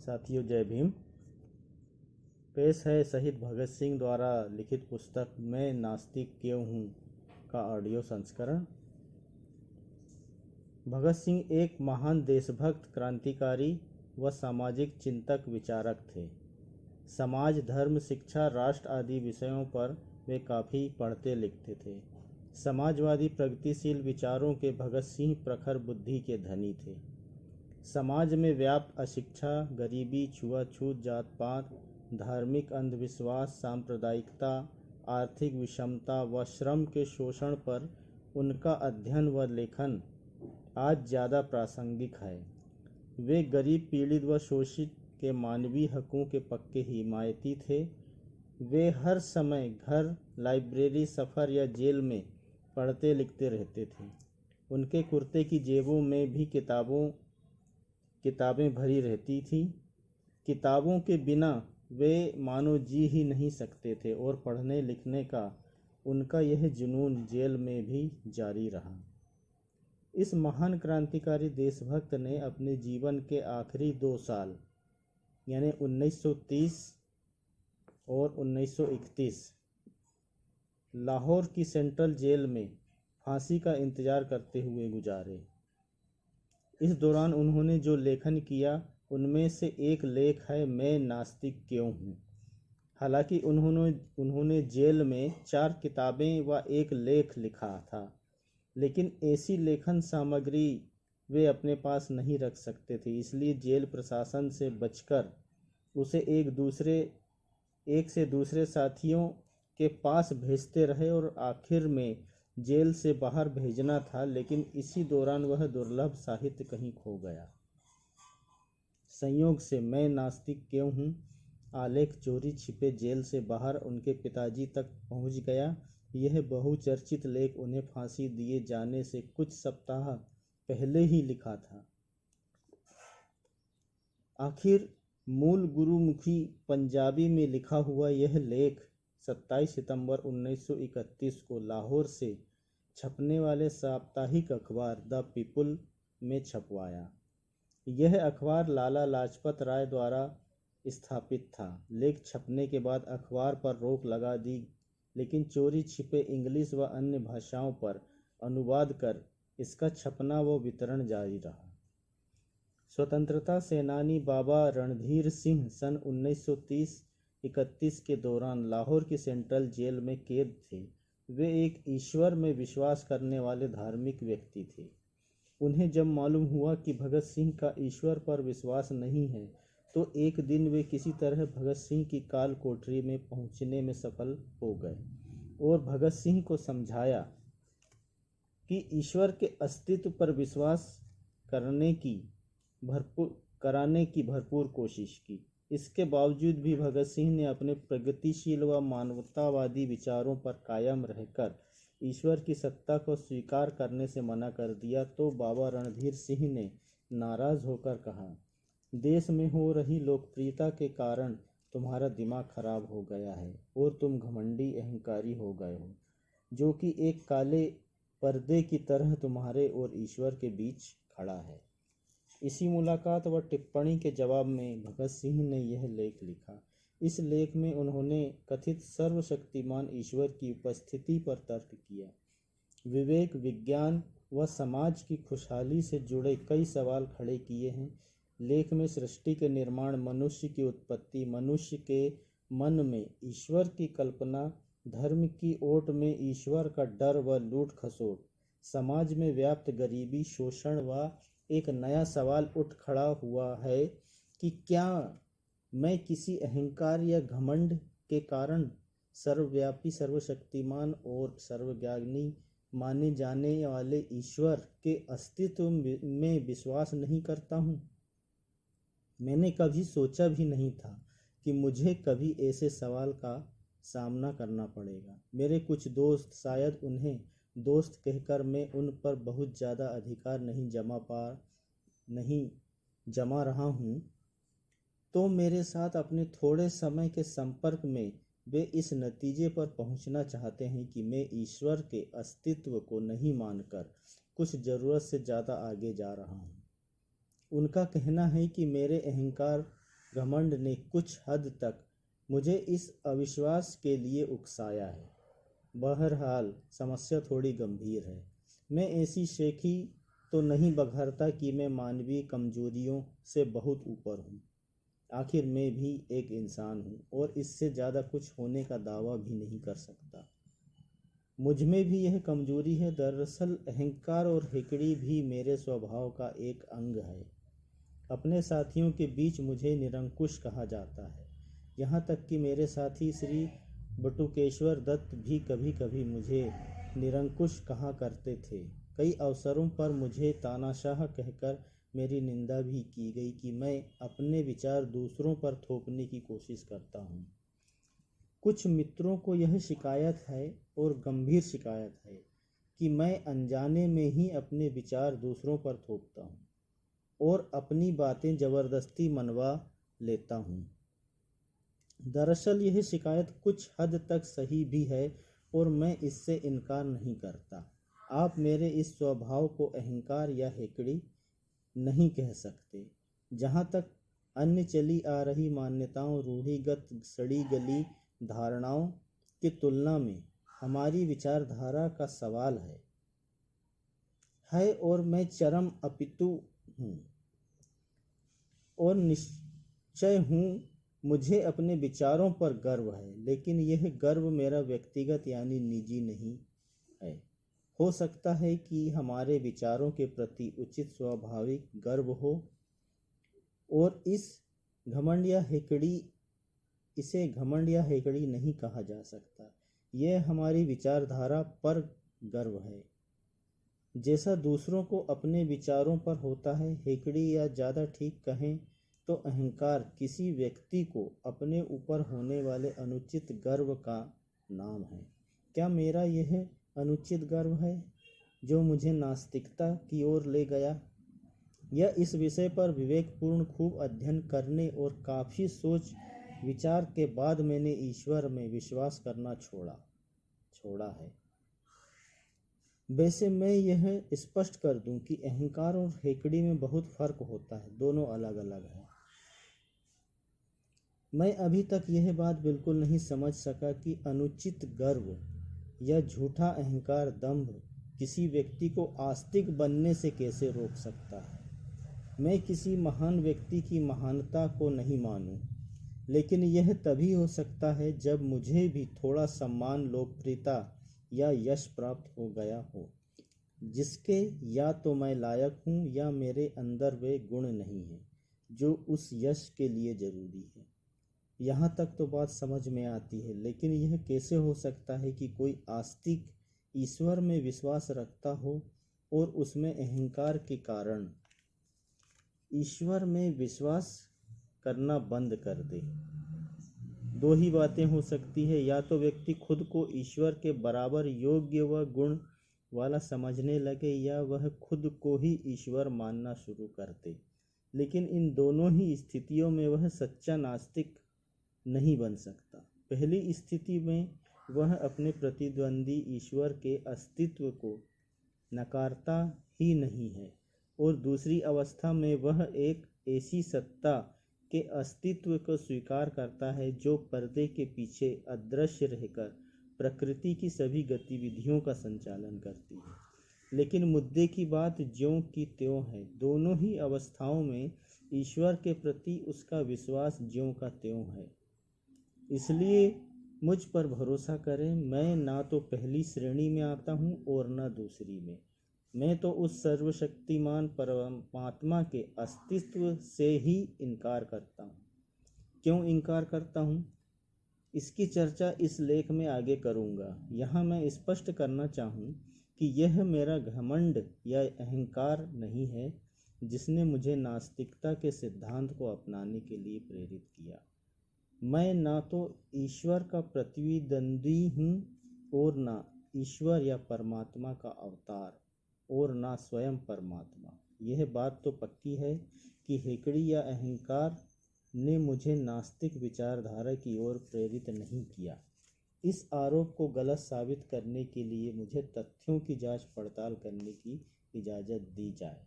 साथियों, जय भीम। पेश है शहीद भगत सिंह द्वारा लिखित पुस्तक मैं नास्तिक क्यों हूँ का ऑडियो संस्करण। भगत सिंह एक महान देशभक्त, क्रांतिकारी व सामाजिक चिंतक विचारक थे। समाज, धर्म, शिक्षा, राष्ट्र आदि विषयों पर वे काफ़ी पढ़ते लिखते थे। समाजवादी प्रगतिशील विचारों के भगत सिंह प्रखर बुद्धि के धनी थे। समाज में व्याप्त अशिक्षा, गरीबी, छुआछूत, जात पात, धार्मिक अंधविश्वास, सांप्रदायिकता, आर्थिक विषमता व श्रम के शोषण पर उनका अध्ययन व लेखन आज ज़्यादा प्रासंगिक है। वे गरीब, पीड़ित व शोषित के मानवीय हकों के पक्के हिमायती थे। वे हर समय घर, लाइब्रेरी, सफ़र या जेल में पढ़ते लिखते रहते थे। उनके कुर्ते की जेबों में भी किताबें भरी रहती थीं। किताबों के बिना वे मानो जी ही नहीं सकते थे और पढ़ने लिखने का उनका यह जुनून जेल में भी जारी रहा। इस महान क्रांतिकारी देशभक्त ने अपने जीवन के आखिरी 2 साल यानी 1930 और 1931 लाहौर की सेंट्रल जेल में फांसी का इंतजार करते हुए गुजारे। इस दौरान उन्होंने जो लेखन किया उनमें से एक लेख है मैं नास्तिक क्यों हूँ। हालांकि उन्होंने जेल में 4 किताबें व एक लेख लिखा था, लेकिन ऐसी लेखन सामग्री वे अपने पास नहीं रख सकते थे, इसलिए जेल प्रशासन से बचकर उसे एक से दूसरे साथियों के पास भेजते रहे और आखिर में जेल से बाहर भेजना था, लेकिन इसी दौरान वह दुर्लभ साहित्य कहीं खो गया। संयोग से मैं नास्तिक क्यों हूँ आलेख चोरी छिपे जेल से बाहर उनके पिताजी तक पहुँच गया। यह बहुचर्चित लेख उन्हें फांसी दिए जाने से कुछ सप्ताह पहले ही लिखा था। आखिर मूल गुरुमुखी पंजाबी में लिखा हुआ यह लेख 27 सितंबर 1931 को लाहौर से छपने वाले साप्ताहिक अखबार द पीपुल में छपवाया। यह अखबार लाला लाजपत राय द्वारा स्थापित था। लेख छपने के बाद अखबार पर रोक लगा दी, लेकिन चोरी छिपे इंग्लिश व अन्य भाषाओं पर अनुवाद कर इसका छपना व वितरण जारी रहा। स्वतंत्रता सेनानी बाबा रणधीर सिंह सन 1930-31 के दौरान लाहौर की सेंट्रल जेल में कैद थे। वे एक ईश्वर में विश्वास करने वाले धार्मिक व्यक्ति थे। उन्हें जब मालूम हुआ कि भगत सिंह का ईश्वर पर विश्वास नहीं है, तो एक दिन वे किसी तरह भगत सिंह की काल कोठरी में पहुंचने में सफल हो गए और भगत सिंह को समझाया कि ईश्वर के अस्तित्व पर विश्वास कराने की भरपूर कोशिश की। इसके बावजूद भी भगत सिंह ने अपने प्रगतिशील व मानवतावादी विचारों पर कायम रहकर ईश्वर की सत्ता को स्वीकार करने से मना कर दिया। तो बाबा रणधीर सिंह ने नाराज होकर कहा, देश में हो रही लोकप्रियता के कारण तुम्हारा दिमाग खराब हो गया है और तुम घमंडी अहंकारी हो गए हो, जो कि एक काले पर्दे की तरह तुम्हारे और ईश्वर के बीच खड़ा है। इसी मुलाकात व टिप्पणी के जवाब में भगत सिंह ने यह लेख लिखा। इस लेख में उन्होंने कथित सर्वशक्तिमान ईश्वर की उपस्थिति पर तर्क किया। विवेक, विज्ञान व समाज की खुशहाली से जुड़े कई सवाल खड़े किए हैं। लेख में सृष्टि के निर्माण, मनुष्य की उत्पत्ति, मनुष्य के मन में ईश्वर की कल्पना, धर्म की ओट में ईश्वर का डर व लूट खसोट, समाज में व्याप्त गरीबी, शोषण व एक नया सवाल उठ खड़ा हुआ है कि क्या मैं किसी अहंकार या घमंड के कारण सर्वव्यापी, सर्वशक्तिमान और सर्वज्ञानी माने जाने वाले ईश्वर के अस्तित्व में विश्वास नहीं करता हूँ। मैंने कभी सोचा भी नहीं था कि मुझे कभी ऐसे सवाल का सामना करना पड़ेगा। मेरे कुछ दोस्त, शायद उन्हें दोस्त कहकर मैं उन पर बहुत ज़्यादा अधिकार नहीं जमा रहा हूँ, तो मेरे साथ अपने थोड़े समय के संपर्क में वे इस नतीजे पर पहुँचना चाहते हैं कि मैं ईश्वर के अस्तित्व को नहीं मानकर कुछ ज़रूरत से ज़्यादा आगे जा रहा हूँ। उनका कहना है कि मेरे अहंकार घमंड ने कुछ हद तक मुझे इस अविश्वास के लिए उकसाया है। बहरहाल समस्या थोड़ी गंभीर है। मैं ऐसी शेखी तो नहीं बघारता कि मैं मानवीय कमजोरियों से बहुत ऊपर हूँ। आखिर मैं भी एक इंसान हूँ और इससे ज़्यादा कुछ होने का दावा भी नहीं कर सकता। मुझ में भी यह कमजोरी है। दरअसल अहंकार और हिकड़ी भी मेरे स्वभाव का एक अंग है। अपने साथियों के बीच मुझे निरंकुश कहा जाता है। यहाँ तक कि मेरे साथी श्री बटुकेश्वर दत्त भी कभी कभी मुझे निरंकुश कहा करते थे। कई अवसरों पर मुझे तानाशाह कहकर मेरी निंदा भी की गई कि मैं अपने विचार दूसरों पर थोपने की कोशिश करता हूँ। कुछ मित्रों को यह शिकायत है, और गंभीर शिकायत है, कि मैं अनजाने में ही अपने विचार दूसरों पर थोपता हूँ और अपनी बातें ज़बरदस्ती मनवा लेता हूँ। दरअसल यह शिकायत कुछ हद तक सही भी है और मैं इससे इनकार नहीं करता। आप मेरे इस स्वभाव को अहंकार या हेकड़ी नहीं कह सकते। जहाँ तक अन्य चली आ रही मान्यताओं, रूढ़िगत सड़ी गली धारणाओं की तुलना में हमारी विचारधारा का सवाल है और मैं चरम अपितु हूँ और निश्चय हूँ। मुझे अपने विचारों पर गर्व है, लेकिन यह गर्व मेरा व्यक्तिगत यानी निजी नहीं है। हो सकता है कि हमारे विचारों के प्रति उचित स्वाभाविक गर्व हो, और इसे घमंड या हेकड़ी नहीं कहा जा सकता। यह हमारी विचारधारा पर गर्व है, जैसा दूसरों को अपने विचारों पर होता है। हेकड़ी, या ज़्यादा ठीक कहें तो अहंकार, किसी व्यक्ति को अपने ऊपर होने वाले अनुचित गर्व का नाम है। क्या मेरा यह अनुचित गर्व है जो मुझे नास्तिकता की ओर ले गया? या इस विषय पर विवेकपूर्ण खूब अध्ययन करने और काफ़ी सोच विचार के बाद मैंने ईश्वर में विश्वास करना छोड़ा है। वैसे मैं यह स्पष्ट कर दूं कि अहंकार और हेकड़ी में बहुत फर्क होता है। दोनों अलग अलग हैं। मैं अभी तक यह बात बिल्कुल नहीं समझ सका कि अनुचित गर्व या झूठा अहंकार, दंभ किसी व्यक्ति को आस्तिक बनने से कैसे रोक सकता है। मैं किसी महान व्यक्ति की महानता को नहीं मानूं, लेकिन यह तभी हो सकता है जब मुझे भी थोड़ा सम्मान, लोकप्रियता या यश प्राप्त हो गया हो, जिसके या तो मैं लायक हूँ या मेरे अंदर वे गुण नहीं हैं जो उस यश के लिए जरूरी है। यहाँ तक तो बात समझ में आती है, लेकिन यह कैसे हो सकता है कि कोई आस्तिक ईश्वर में विश्वास रखता हो और उसमें अहंकार के कारण ईश्वर में विश्वास करना बंद कर दे। दो ही बातें हो सकती है, या तो व्यक्ति खुद को ईश्वर के बराबर योग्य व गुण वाला समझने लगे, या वह खुद को ही ईश्वर मानना शुरू कर दे। लेकिन इन दोनों ही स्थितियों में वह सच्चा नास्तिक नहीं बन सकता। पहली स्थिति में वह अपने प्रतिद्वंदी ईश्वर के अस्तित्व को नकारता ही नहीं है, और दूसरी अवस्था में वह एक ऐसी सत्ता के अस्तित्व को स्वीकार करता है जो पर्दे के पीछे अदृश्य रहकर प्रकृति की सभी गतिविधियों का संचालन करती है। लेकिन मुद्दे की बात ज्यों की त्यों है। दोनों ही अवस्थाओं में ईश्वर के प्रति उसका विश्वास ज्यों का त्यों है। इसलिए मुझ पर भरोसा करें, मैं ना तो पहली श्रेणी में आता हूँ और न दूसरी में। मैं तो उस सर्वशक्तिमान परमात्मा के अस्तित्व से ही इनकार करता हूँ। क्यों इनकार करता हूँ, इसकी चर्चा इस लेख में आगे करूँगा। यहाँ मैं स्पष्ट करना चाहूँ कि यह मेरा घमंड या अहंकार नहीं है जिसने मुझे नास्तिकता के सिद्धांत को अपनाने के लिए प्रेरित किया। मैं ना तो ईश्वर का प्रतिद्वंदी हूँ और ना ईश्वर या परमात्मा का अवतार, और ना स्वयं परमात्मा। यह बात तो पक्की है कि हेकड़ी या अहंकार ने मुझे नास्तिक विचारधारा की ओर प्रेरित नहीं किया। इस आरोप को गलत साबित करने के लिए मुझे तथ्यों की जांच पड़ताल करने की इजाज़त दी जाए।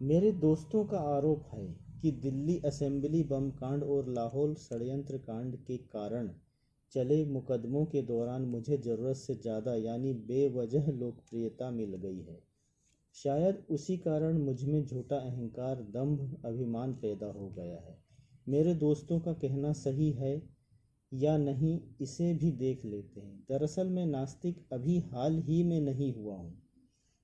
मेरे दोस्तों का आरोप है कि दिल्ली असेंबली बम कांड और लाहौर षड्यंत्र कांड के कारण चले मुकदमों के दौरान मुझे ज़रूरत से ज़्यादा यानी बेवजह लोकप्रियता मिल गई है। शायद उसी कारण मुझमें झूठा अहंकार, दंभ, अभिमान पैदा हो गया है। मेरे दोस्तों का कहना सही है या नहीं, इसे भी देख लेते हैं। दरअसल मैं नास्तिक अभी हाल ही में नहीं हुआ हूँ,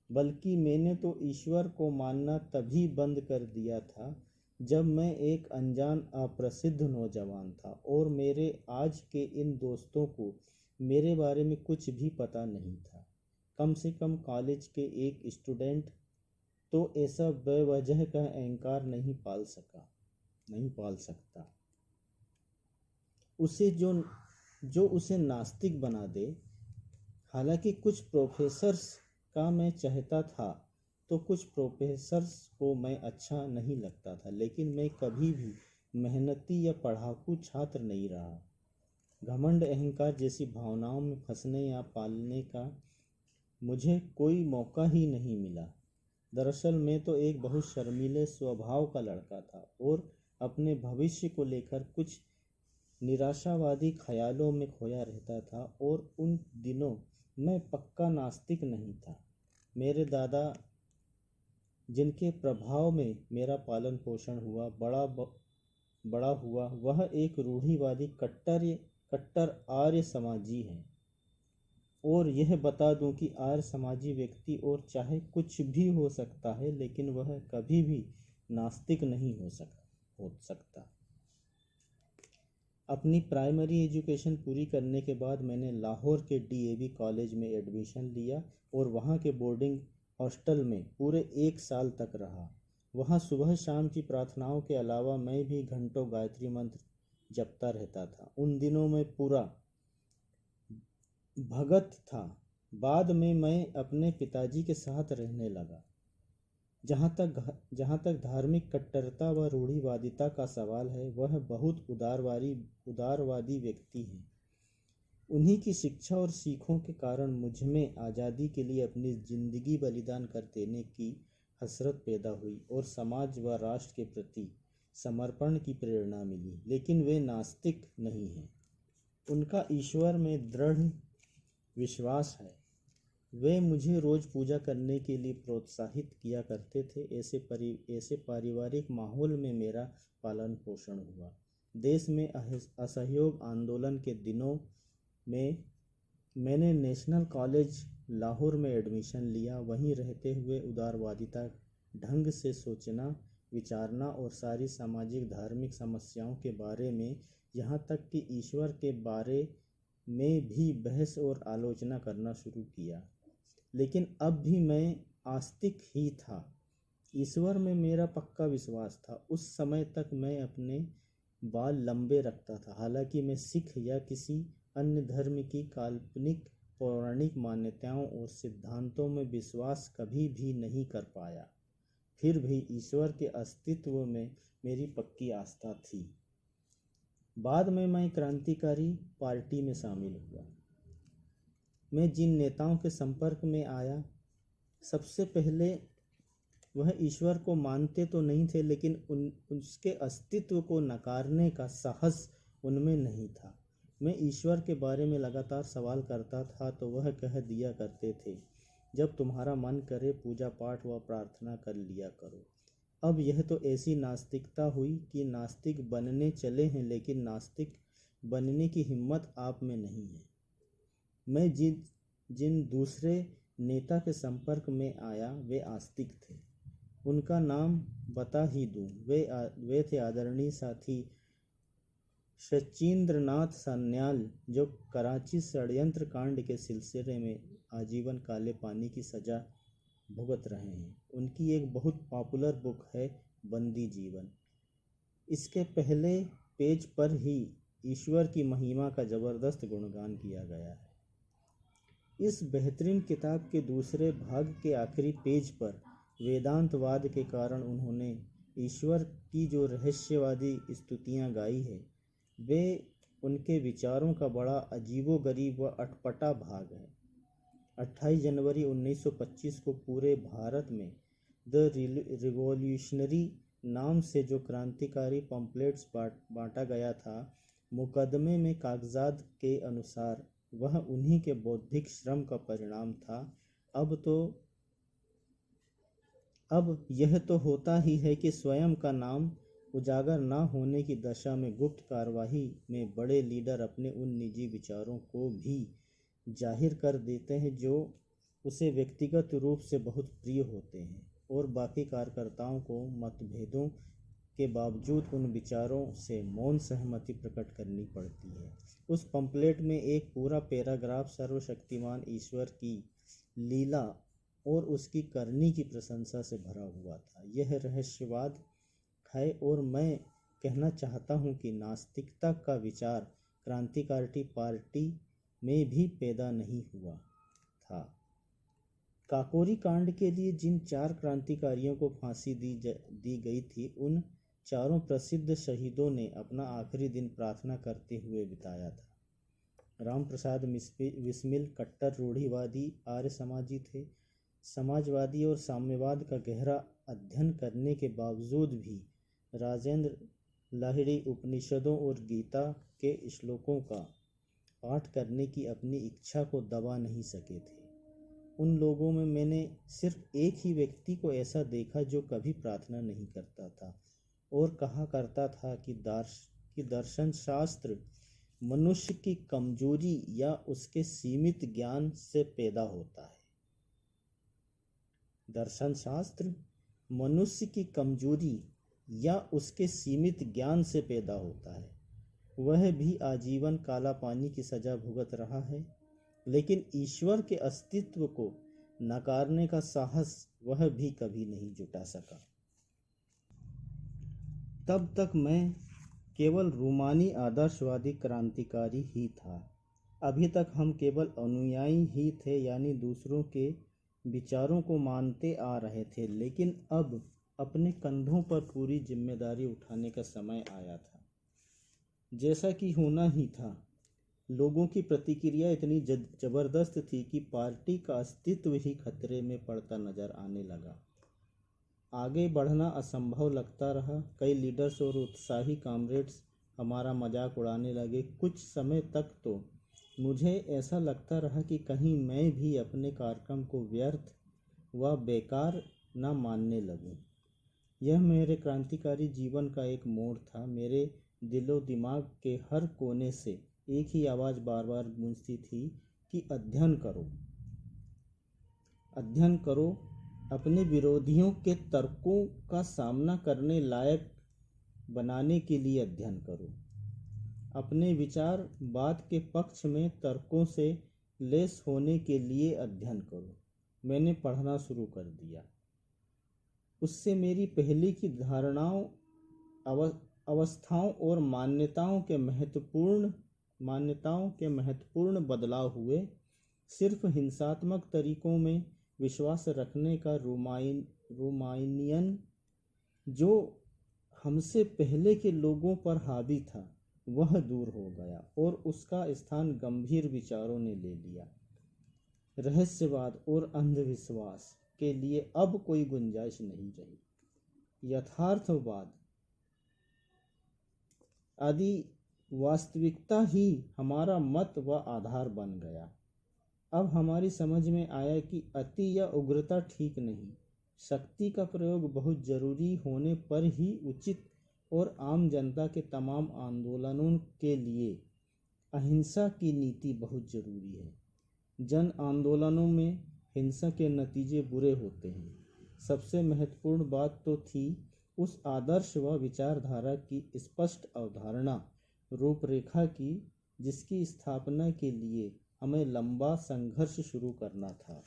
बल्कि मैंने तो ईश्वर को मानना तभी बंद कर दिया था जब मैं एक अनजान अप्रसिद्ध नौजवान था और मेरे आज के इन दोस्तों को मेरे बारे में कुछ भी पता नहीं था। कम से कम कॉलेज के एक स्टूडेंट तो ऐसा बेवजह का अहंकार नहीं पाल सकता। उसे जो उसे नास्तिक बना दे। हालांकि कुछ प्रोफेसर्स का मैं चाहता था तो कुछ प्रोफेसर्स को मैं अच्छा नहीं लगता था, लेकिन मैं कभी भी मेहनती या पढ़ाकू छात्र नहीं रहा। घमंड, अहंकार जैसी भावनाओं में फंसने या पालने का मुझे कोई मौका ही नहीं मिला। दरअसल मैं तो एक बहुत शर्मीले स्वभाव का लड़का था और अपने भविष्य को लेकर कुछ निराशावादी ख्यालों में खोया रहता था, और उन दिनों मैं पक्का नास्तिक नहीं था। मेरे दादा, जिनके प्रभाव में मेरा पालन पोषण हुआ, बड़ा हुआ, वह एक रूढ़िवादी कट्टर आर्य समाजी हैं। और यह बता दूं कि आर्य समाजी व्यक्ति और चाहे कुछ भी हो सकता है, लेकिन वह कभी भी नास्तिक नहीं हो सकता। अपनी प्राइमरी एजुकेशन पूरी करने के बाद मैंने लाहौर के डीएवी कॉलेज में एडमिशन लिया और वहाँ के बोर्डिंग हॉस्टल में पूरे 1 साल तक रहा। वहाँ सुबह शाम की प्रार्थनाओं के अलावा मैं भी घंटों गायत्री मंत्र जपता रहता था। उन दिनों में पूरा भगत था। बाद में मैं अपने पिताजी के साथ रहने लगा। जहाँ तक धार्मिक कट्टरता व रूढ़िवादिता का सवाल है, वह बहुत उदारवादी व्यक्ति हैं। उन्हीं की शिक्षा और सीखों के कारण मुझमें आज़ादी के लिए अपनी जिंदगी बलिदान कर देने की हसरत पैदा हुई और समाज व राष्ट्र के प्रति समर्पण की प्रेरणा मिली। लेकिन वे नास्तिक नहीं हैं। उनका ईश्वर में दृढ़ विश्वास है। वे मुझे रोज पूजा करने के लिए प्रोत्साहित किया करते थे। ऐसे पारिवारिक माहौल में मेरा पालन पोषण हुआ। देश में असहयोग आंदोलन के दिनों में मैंने नेशनल कॉलेज लाहौर में एडमिशन लिया। वहीं रहते हुए उदारवादिता, ढंग से सोचना, विचारना और सारी सामाजिक धार्मिक समस्याओं के बारे में, यहाँ तक कि ईश्वर के बारे में भी बहस और आलोचना करना शुरू किया। लेकिन अब भी मैं आस्तिक ही था। ईश्वर में मेरा पक्का विश्वास था। उस समय तक मैं अपने बाल लंबे रखता था। हालांकि मैं सिख या किसी अन्य धर्म की काल्पनिक पौराणिक मान्यताओं और सिद्धांतों में विश्वास कभी भी नहीं कर पाया। फिर भी ईश्वर के अस्तित्व में मेरी पक्की आस्था थी। बाद में मैं क्रांतिकारी पार्टी में शामिल हुआ। मैं जिन नेताओं के संपर्क में आया, सबसे पहले वह ईश्वर को मानते तो नहीं थे, लेकिन उसके अस्तित्व को नकारने का साहस उनमें नहीं था। मैं ईश्वर के बारे में लगातार सवाल करता था तो वह कह दिया करते थे, जब तुम्हारा मन करे पूजा पाठ व प्रार्थना कर लिया करो। अब यह तो ऐसी नास्तिकता हुई कि नास्तिक बनने चले हैं, लेकिन नास्तिक बनने की हिम्मत आप में नहीं है। मैं जिन दूसरे नेता के संपर्क में आया वे आस्तिक थे। उनका नाम बता ही दूं, वे थे आदरणीय साथी शचीन्द्रनाथ सान्याल, जो कराची षड्यंत्र कांड के सिलसिले में आजीवन काले पानी की सजा भुगत रहे हैं। उनकी एक बहुत पॉपुलर बुक है बंदी जीवन। इसके पहले पेज पर ही ईश्वर की महिमा का जबरदस्त गुणगान किया गया है। इस बेहतरीन किताब के दूसरे भाग के आखिरी पेज पर वेदांतवाद के कारण उन्होंने ईश्वर की जो रहस्यवादी स्तुतियाँ गाई है, वे उनके विचारों का बड़ा अजीबोगरीब व अटपटा भाग है। 28 जनवरी 1925 को पूरे भारत में द रिवॉल्यूशनरी नाम से जो क्रांतिकारी पम्पलेट्स बांटा गया था, मुकदमे में कागजात के अनुसार वह उन्हीं के बौद्धिक श्रम का परिणाम था। अब यह तो होता ही है कि स्वयं का नाम उजागर न होने की दशा में गुप्त कार्यवाही में बड़े लीडर अपने उन निजी विचारों को भी जाहिर कर देते हैं जो उसे व्यक्तिगत रूप से बहुत प्रिय होते हैं, और बाकी कार्यकर्ताओं को मतभेदों के बावजूद उन विचारों से मौन सहमति प्रकट करनी पड़ती है। उस पंपलेट में एक पूरा पैराग्राफ सर्वशक्तिमान ईश्वर की लीला और उसकी करनी की प्रशंसा से भरा हुआ था। यह रहस्यवाद है, और मैं कहना चाहता हूँ कि नास्तिकता का विचार क्रांतिकारी पार्टी में भी पैदा नहीं हुआ था। काकोरी कांड के लिए जिन 4 क्रांतिकारियों को फांसी दी गई थी, उन चारों प्रसिद्ध शहीदों ने अपना आखिरी दिन प्रार्थना करते हुए बिताया था। रामप्रसाद बिस्मिल कट्टर रूढ़िवादी आर्य समाजी थे। समाजवादी और साम्यवाद का गहरा अध्ययन करने के बावजूद भी राजेंद्र लाहिड़ी उपनिषदों और गीता के श्लोकों का पाठ करने की अपनी इच्छा को दबा नहीं सके थे। उन लोगों में मैंने सिर्फ एक ही व्यक्ति को ऐसा देखा जो कभी प्रार्थना नहीं करता था और कहा करता था कि दर्शन शास्त्र मनुष्य की कमजोरी या उसके सीमित ज्ञान से पैदा होता है। दर्शन शास्त्र मनुष्य की कमजोरी या उसके सीमित ज्ञान से पैदा होता है। वह भी आजीवन काला पानी की सजा भुगत रहा है, लेकिन ईश्वर के अस्तित्व को नकारने का साहस वह भी कभी नहीं जुटा सका। तब तक मैं केवल रूमानी आदर्शवादी क्रांतिकारी ही था। अभी तक हम केवल अनुयायी ही थे, यानी दूसरों के विचारों को मानते आ रहे थे, लेकिन अब अपने कंधों पर पूरी जिम्मेदारी उठाने का समय आया था। जैसा कि होना ही था, लोगों की प्रतिक्रिया इतनी जबरदस्त थी कि पार्टी का अस्तित्व ही खतरे में पड़ता नजर आने लगा। आगे बढ़ना असंभव लगता रहा। कई लीडर्स और उत्साही कॉमरेड्स हमारा मजाक उड़ाने लगे। कुछ समय तक तो मुझे ऐसा लगता रहा कि कहीं मैं भी अपने कार्यक्रम को व्यर्थ व बेकार न मानने लगूं। यह मेरे क्रांतिकारी जीवन का एक मोड़ था। मेरे दिलो दिमाग के हर कोने से एक ही आवाज़ बार बार गूंजती थी कि अध्ययन करो, अध्ययन करो, अपने विरोधियों के तर्कों का सामना करने लायक बनाने के लिए अध्ययन करो, अपने विचार बात के पक्ष में तर्कों से लेस होने के लिए अध्ययन करो। मैंने पढ़ना शुरू कर दिया। उससे मेरी पहले की धारणाओं, अवस्थाओं और मान्यताओं के महत्वपूर्ण बदलाव हुए। सिर्फ हिंसात्मक तरीकों में विश्वास रखने का रोमानियन जो हमसे पहले के लोगों पर हावी था, वह दूर हो गया और उसका स्थान गंभीर विचारों ने ले लिया। रहस्यवाद और अंधविश्वास के लिए अब कोई गुंजाइश नहीं रही। यथार्थवाद आदि वास्तविकता ही हमारा मत व आधार बन गया। अब हमारी समझ में आया कि अति या उग्रता ठीक नहीं। शक्ति का प्रयोग बहुत जरूरी होने पर ही उचित, और आम जनता के तमाम आंदोलनों के लिए अहिंसा की नीति बहुत जरूरी है। जन आंदोलनों में हिंसा के नतीजे बुरे होते हैं। सबसे महत्वपूर्ण बात तो थी उस आदर्श व विचारधारा की स्पष्ट अवधारणा, रूपरेखा की, जिसकी स्थापना के लिए हमें लंबा संघर्ष शुरू करना था।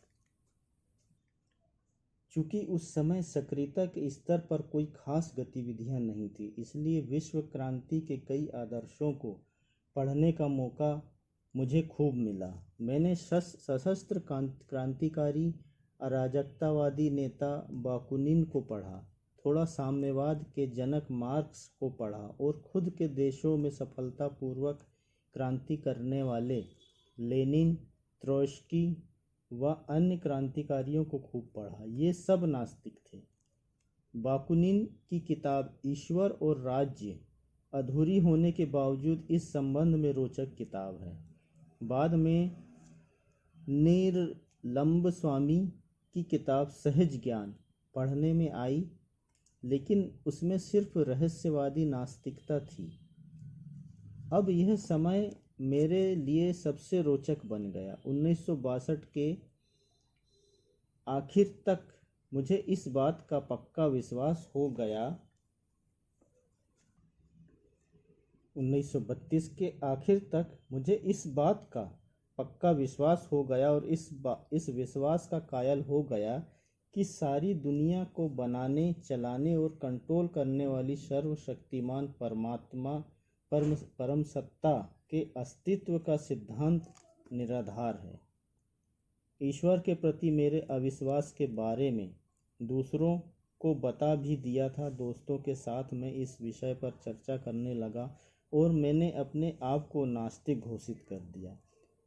चूँकि उस समय सक्रियता के स्तर पर कोई खास गतिविधियां नहीं थी, इसलिए विश्व क्रांति के कई आदर्शों को पढ़ने का मौका मुझे खूब मिला। मैंने सशस्त्र क्रांतिकारी अराजकतावादी नेता बाकुनिन को पढ़ा, थोड़ा साम्यवाद के जनक मार्क्स को पढ़ा और खुद के देशों में सफलतापूर्वक क्रांति करने वाले लेनिन, त्रोत्स्की व अन्य क्रांतिकारियों को खूब पढ़ा। ये सब नास्तिक थे। बाकुनिन की किताब ईश्वर और राज्य अधूरी होने के बावजूद इस संबंध में रोचक किताब है। बाद में नीरलंब स्वामी की किताब सहज ज्ञान पढ़ने में आई, लेकिन उसमें सिर्फ रहस्यवादी नास्तिकता थी। अब यह समय मेरे लिए सबसे रोचक बन गया। 1962 के आखिर तक मुझे इस बात का पक्का विश्वास हो गया 1932 के आखिर तक मुझे इस बात का पक्का विश्वास हो गया और इस विश्वास का कायल हो गया कि सारी दुनिया को बनाने, चलाने और कंट्रोल करने वाली सर्वशक्तिमान परमात्मा परम सत्ता के अस्तित्व का सिद्धांत निराधार है। ईश्वर के प्रति मेरे अविश्वास के बारे में दूसरों को बता भी दिया था। दोस्तों के साथ मैं इस विषय पर चर्चा करने लगा और मैंने अपने आप को नास्तिक घोषित कर दिया।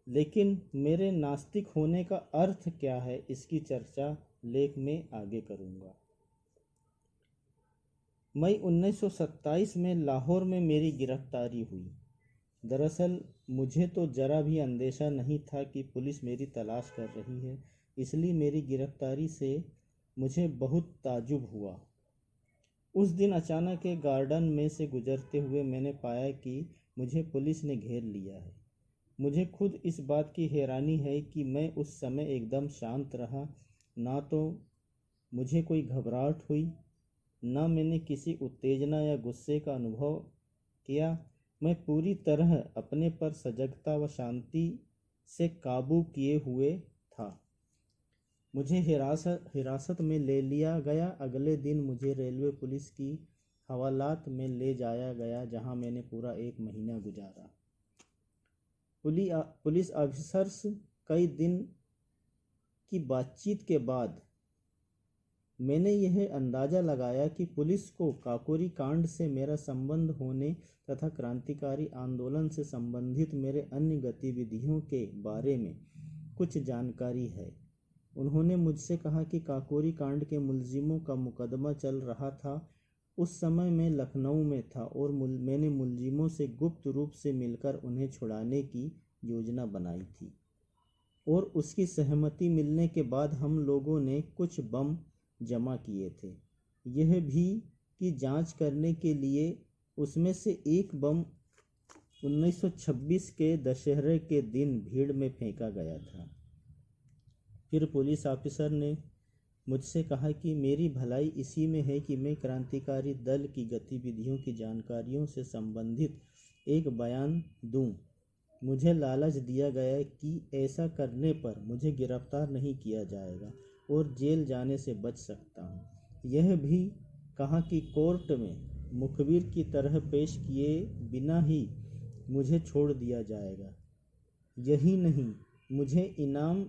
लेकिन मेरे नास्तिक होने का अर्थ क्या है, इसकी चर्चा लेख में आगे करूँगा। मई 1927 में लाहौर में मेरी गिरफ्तारी हुई। दरअसल मुझे तो जरा भी अंदेशा नहीं था कि पुलिस मेरी तलाश कर रही है, इसलिए मेरी गिरफ्तारी से मुझे बहुत ताज्जुब हुआ। उस दिन अचानक एक गार्डन में से गुजरते हुए मैंने पाया कि मुझे पुलिस ने घेर लिया है। मुझे खुद इस बात की हैरानी है कि मैं उस समय एकदम शांत रहा। ना तो मुझे कोई घबराहट हुई, ना मैंने किसी उत्तेजना या गुस्से का अनुभव किया। मैं पूरी तरह अपने पर सजगता व शांति से काबू किए हुए था। मुझे हिरासत में ले लिया गया। अगले दिन मुझे रेलवे पुलिस की हवालात में ले जाया गया, जहां मैंने पूरा 1 महीना गुजारा। पुलिस ऑफिसर्स कई दिन की बातचीत के बाद मैंने यह अंदाज़ा लगाया कि पुलिस को काकोरी कांड से मेरा संबंध होने तथा क्रांतिकारी आंदोलन से संबंधित मेरे अन्य गतिविधियों के बारे में कुछ जानकारी है। उन्होंने मुझसे कहा कि काकोरी कांड के मुलजिमों का मुकदमा चल रहा था। उस समय मैं लखनऊ में था और मैंने मुलजिमों से गुप्त रूप से मिलकर उन्हें छुड़ाने की योजना बनाई थी और उसकी सहमति मिलने के बाद हम लोगों ने कुछ बम जमा किए थे। यह भी कि जांच करने के लिए उसमें से एक बम 1926 के दशहरे के दिन भीड़ में फेंका गया था। फिर पुलिस ऑफिसर ने मुझसे कहा कि मेरी भलाई इसी में है कि मैं क्रांतिकारी दल की गतिविधियों की जानकारियों से संबंधित एक बयान दूं। मुझे लालच दिया गया कि ऐसा करने पर मुझे गिरफ्तार नहीं किया जाएगा और जेल जाने से बच सकता हूं। यह भी कहा कि कोर्ट में मुखबिर की तरह पेश किए बिना ही मुझे छोड़ दिया जाएगा। यही नहीं, मुझे इनाम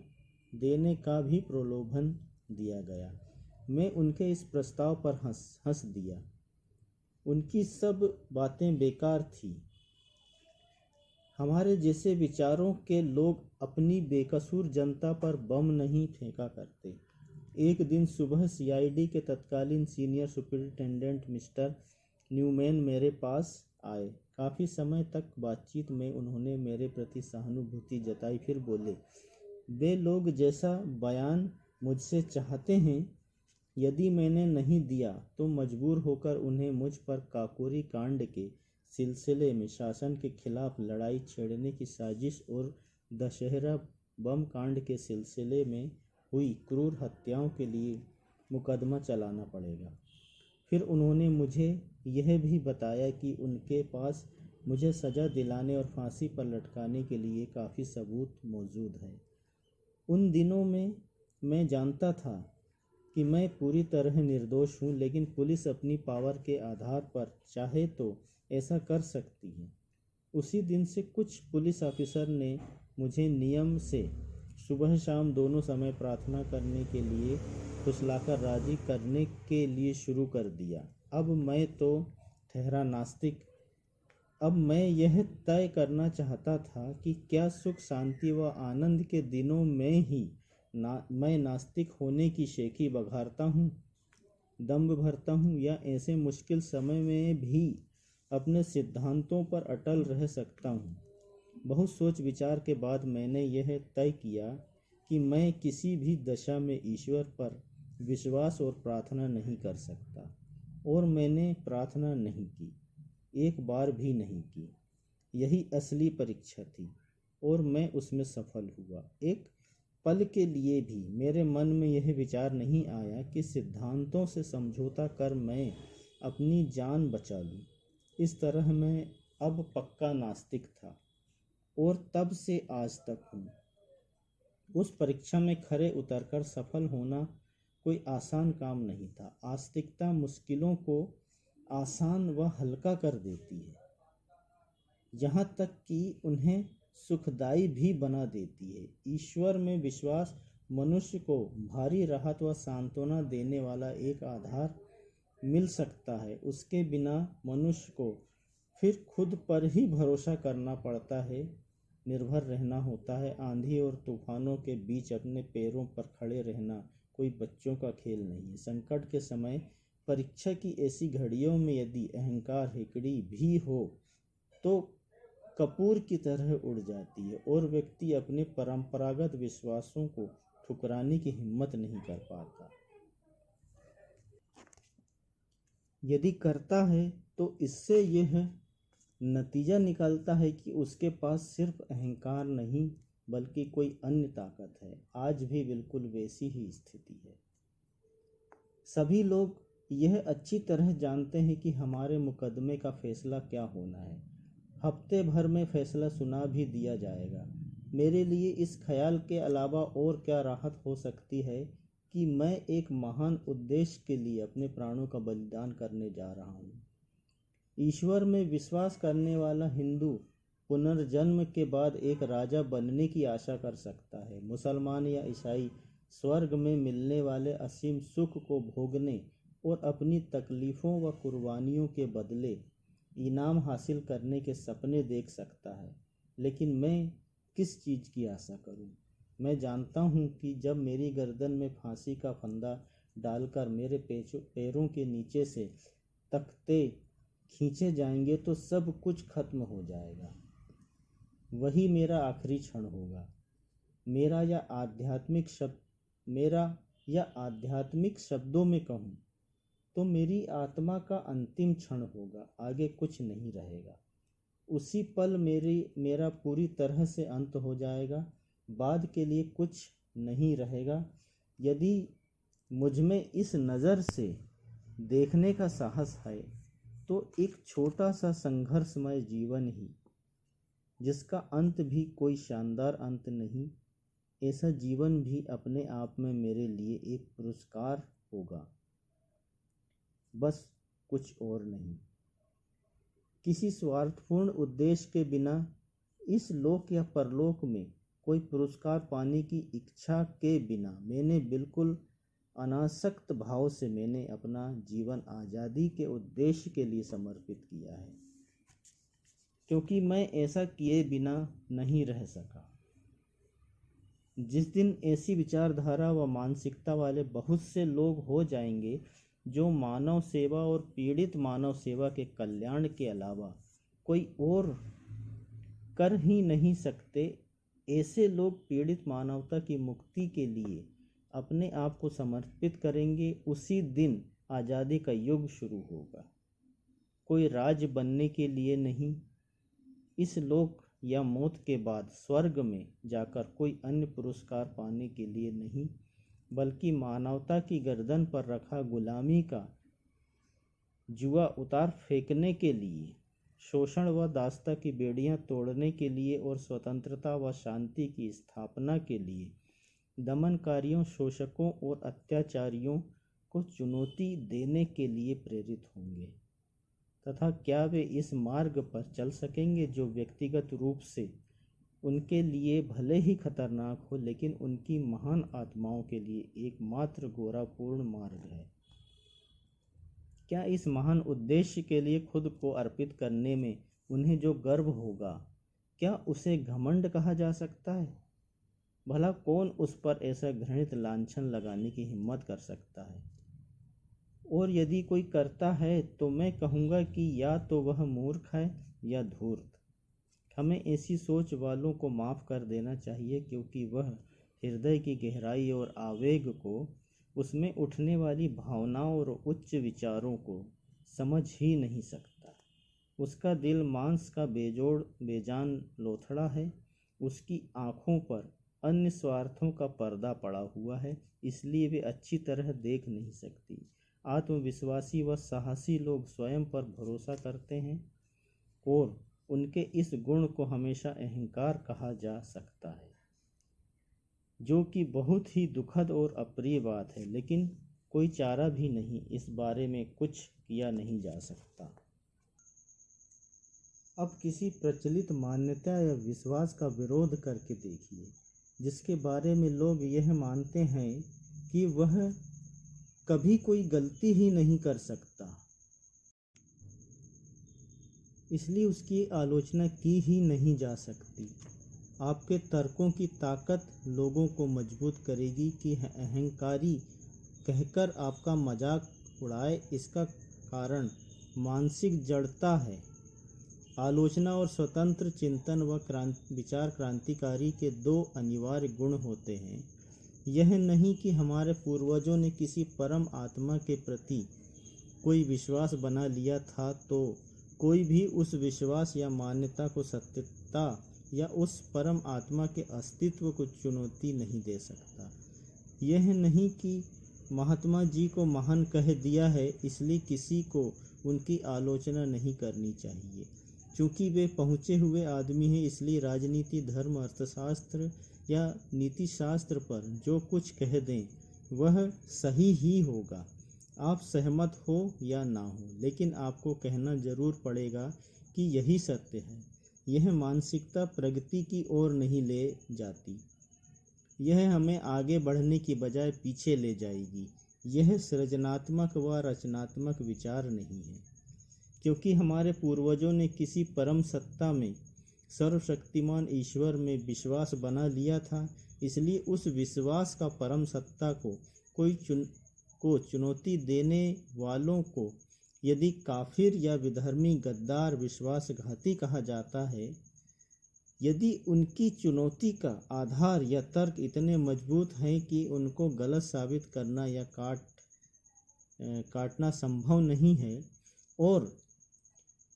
देने का भी प्रलोभन दिया गया। मैं उनके इस प्रस्ताव पर हंस दिया। उनकी सब बातें बेकार थी। हमारे जैसे विचारों के लोग अपनी बेकसूर जनता पर बम नहीं फेंका करते। एक दिन सुबह सीआईडी के तत्कालीन सीनियर सुपरिटेंडेंट मिस्टर न्यूमैन मेरे पास आए। काफ़ी समय तक बातचीत में उन्होंने मेरे प्रति सहानुभूति जताई। फिर बोले, वे लोग जैसा बयान मुझसे चाहते हैं, यदि मैंने नहीं दिया तो मजबूर होकर उन्हें मुझ पर काकोरी कांड के सिलसिले में शासन के खिलाफ लड़ाई छेड़ने की साजिश और दशहरा बम कांड के सिलसिले में हुई क्रूर हत्याओं के लिए मुकदमा चलाना पड़ेगा। फिर उन्होंने मुझे यह भी बताया कि उनके पास मुझे सज़ा दिलाने और फांसी पर लटकाने के लिए काफ़ी सबूत मौजूद है। उन दिनों में मैं जानता था कि मैं पूरी तरह निर्दोष हूँ, लेकिन पुलिस अपनी पावर के आधार पर चाहे तो ऐसा कर सकती है। उसी दिन से कुछ पुलिस ऑफिसर ने मुझे नियम से सुबह शाम दोनों समय प्रार्थना करने के लिए फुसलाकर राजी करने के लिए शुरू कर दिया। अब मैं तो ठहरा नास्तिक। अब मैं यह तय करना चाहता था कि क्या सुख शांति व आनंद के दिनों में ही मैं नास्तिक होने की शेखी बघारता हूँ, दम्भ भरता हूँ या ऐसे मुश्किल समय में भी अपने सिद्धांतों पर अटल रह सकता हूँ। बहुत सोच विचार के बाद मैंने यह तय किया कि मैं किसी भी दशा में ईश्वर पर विश्वास और प्रार्थना नहीं कर सकता, और मैंने प्रार्थना नहीं की, एक बार भी नहीं की। यही असली परीक्षा थी और मैं उसमें सफल हुआ। एक पल के लिए भी मेरे मन में यह विचार नहीं आया कि सिद्धांतों से समझौता कर मैं अपनी जान बचा लूं। इस तरह मैं अब पक्का नास्तिक था और तब से आज तक हूँ। उस परीक्षा में खरे उतरकर सफल होना कोई आसान काम नहीं था। आस्तिकता मुश्किलों को आसान व हल्का कर देती है, यहाँ तक कि उन्हें सुखदायी भी बना देती है। ईश्वर में विश्वास मनुष्य को भारी राहत व सांत्वना देने वाला एक आधार मिल सकता है। उसके बिना मनुष्य को फिर खुद पर ही भरोसा करना पड़ता है, निर्भर रहना होता है। आंधी और तूफानों के बीच अपने पैरों पर खड़े रहना कोई बच्चों का खेल नहीं है। संकट के समय, परीक्षा की ऐसी घड़ियों में यदि अहंकार हिकड़ी भी हो तो कपूर की तरह उड़ जाती है और व्यक्ति अपने परंपरागत विश्वासों को ठुकराने की हिम्मत नहीं कर पाता। यदि करता है तो इससे यह नतीजा निकलता है कि उसके पास सिर्फ अहंकार नहीं बल्कि कोई अन्य ताकत है। आज भी बिल्कुल वैसी ही स्थिति है। सभी लोग यह अच्छी तरह जानते हैं कि हमारे मुकदमे का फैसला क्या होना है। हफ्ते भर में फैसला सुना भी दिया जाएगा। मेरे लिए इस ख्याल के अलावा और क्या राहत हो सकती है कि मैं एक महान उद्देश्य के लिए अपने प्राणों का बलिदान करने जा रहा हूँ। ईश्वर में विश्वास करने वाला हिंदू पुनर्जन्म के बाद एक राजा बनने की आशा कर सकता है। मुसलमान या ईसाई स्वर्ग में मिलने वाले असीम सुख को भोगने और अपनी तकलीफ़ों व कुर्बानियों के बदले इनाम हासिल करने के सपने देख सकता है। लेकिन मैं किस चीज़ की आशा करूं? मैं जानता हूं कि जब मेरी गर्दन में फांसी का फंदा डालकर मेरे पैरों के नीचे से तख्ते खींचे जाएंगे तो सब कुछ खत्म हो जाएगा। वही मेरा आखिरी क्षण होगा। मेरा या आध्यात्मिक शब्दों में कहूँ तो मेरी आत्मा का अंतिम क्षण होगा। आगे कुछ नहीं रहेगा। उसी पल मेरा पूरी तरह से अंत हो जाएगा। बाद के लिए कुछ नहीं रहेगा। यदि मुझमें इस नज़र से देखने का साहस है तो एक छोटा सा संघर्षमय जीवन ही, जिसका अंत भी कोई शानदार अंत नहीं, ऐसा जीवन भी अपने आप में मेरे लिए एक पुरस्कार होगा, बस कुछ और नहीं। किसी स्वार्थपूर्ण उद्देश्य के बिना इस लोक या परलोक में कोई पुरस्कार पाने की इच्छा के बिना मैंने बिल्कुल अनासक्त भाव से मैंने अपना जीवन आज़ादी के उद्देश्य के लिए समर्पित किया है, क्योंकि मैं ऐसा किए बिना नहीं रह सका। जिस दिन ऐसी विचारधारा व मानसिकता वाले बहुत से लोग हो जाएंगे जो मानव सेवा और पीड़ित मानव सेवा के कल्याण के अलावा कोई और कर ही नहीं सकते, ऐसे लोग पीड़ित मानवता की मुक्ति के लिए अपने आप को समर्पित करेंगे। उसी दिन आज़ादी का युग शुरू होगा। कोई राज बनने के लिए नहीं, इस लोक या मौत के बाद स्वर्ग में जाकर कोई अन्य पुरस्कार पाने के लिए नहीं, बल्कि मानवता की गर्दन पर रखा गुलामी का जुआ उतार फेंकने के लिए, शोषण व दासता की बेड़ियां तोड़ने के लिए और स्वतंत्रता व शांति की स्थापना के लिए दमनकारियों, शोषकों और अत्याचारियों को चुनौती देने के लिए प्रेरित होंगे। तथा क्या वे इस मार्ग पर चल सकेंगे जो व्यक्तिगत रूप से उनके लिए भले ही खतरनाक हो, लेकिन उनकी महान आत्माओं के लिए एकमात्र गौरवपूर्ण मार्ग है? क्या इस महान उद्देश्य के लिए खुद को अर्पित करने में उन्हें जो गर्व होगा, क्या उसे घमंड कहा जा सकता है? भला कौन उस पर ऐसा घृणित लांछन लगाने की हिम्मत कर सकता है? और यदि कोई करता है तो मैं कहूँगा कि या तो वह मूर्ख है या धूर्त। हमें ऐसी सोच वालों को माफ़ कर देना चाहिए, क्योंकि वह हृदय की गहराई और आवेग को, उसमें उठने वाली भावनाओं और उच्च विचारों को समझ ही नहीं सकता। उसका दिल मांस का बेजोड़ बेजान लोथड़ा है। उसकी आँखों पर अन्य स्वार्थों का पर्दा पड़ा हुआ है, इसलिए वे अच्छी तरह देख नहीं सकती। आत्मविश्वासी व साहसी लोग स्वयं पर भरोसा करते हैं, और उनके इस गुण को हमेशा अहंकार कहा जा सकता है, जो कि बहुत ही दुखद और अप्रिय बात है, लेकिन कोई चारा भी नहीं, इस बारे में कुछ किया नहीं जा सकता। अब किसी प्रचलित मान्यता या विश्वास का विरोध करके देखिए, जिसके बारे में लोग यह मानते हैं कि वह कभी कोई गलती ही नहीं कर सकता, इसलिए उसकी आलोचना की ही नहीं जा सकती। आपके तर्कों की ताकत लोगों को मजबूत करेगी कि अहंकारी कहकर आपका मजाक उड़ाए। इसका कारण मानसिक जड़ता है। आलोचना और स्वतंत्र चिंतन व विचार क्रांतिकारी के दो अनिवार्य गुण होते हैं। यह नहीं कि हमारे पूर्वजों ने किसी परम आत्मा के प्रति कोई विश्वास बना लिया था तो कोई भी उस विश्वास या मान्यता को सत्यता या उस परम आत्मा के अस्तित्व को चुनौती नहीं दे सकता। यह नहीं कि महात्मा जी को महान कह दिया है, इसलिए किसी को उनकी आलोचना नहीं करनी चाहिए। चूँकि वे पहुँचे हुए आदमी हैं, इसलिए राजनीति, धर्म, अर्थशास्त्र या नीति शास्त्र पर जो कुछ कह दें वह सही ही होगा। आप सहमत हो या ना हो, लेकिन आपको कहना जरूर पड़ेगा कि यही सत्य है। यह मानसिकता प्रगति की ओर नहीं ले जाती, यह हमें आगे बढ़ने की बजाय पीछे ले जाएगी। यह सृजनात्मक व रचनात्मक विचार नहीं है, क्योंकि हमारे पूर्वजों ने किसी परम सत्ता में, सर्वशक्तिमान ईश्वर में विश्वास बना लिया था, इसलिए उस विश्वास का परम सत्ता को चुनौती देने वालों को यदि काफिर या विधर्मी, गद्दार, विश्वासघाती कहा जाता है, यदि उनकी चुनौती का आधार या तर्क इतने मजबूत हैं कि उनको गलत साबित करना या काटना संभव नहीं है, और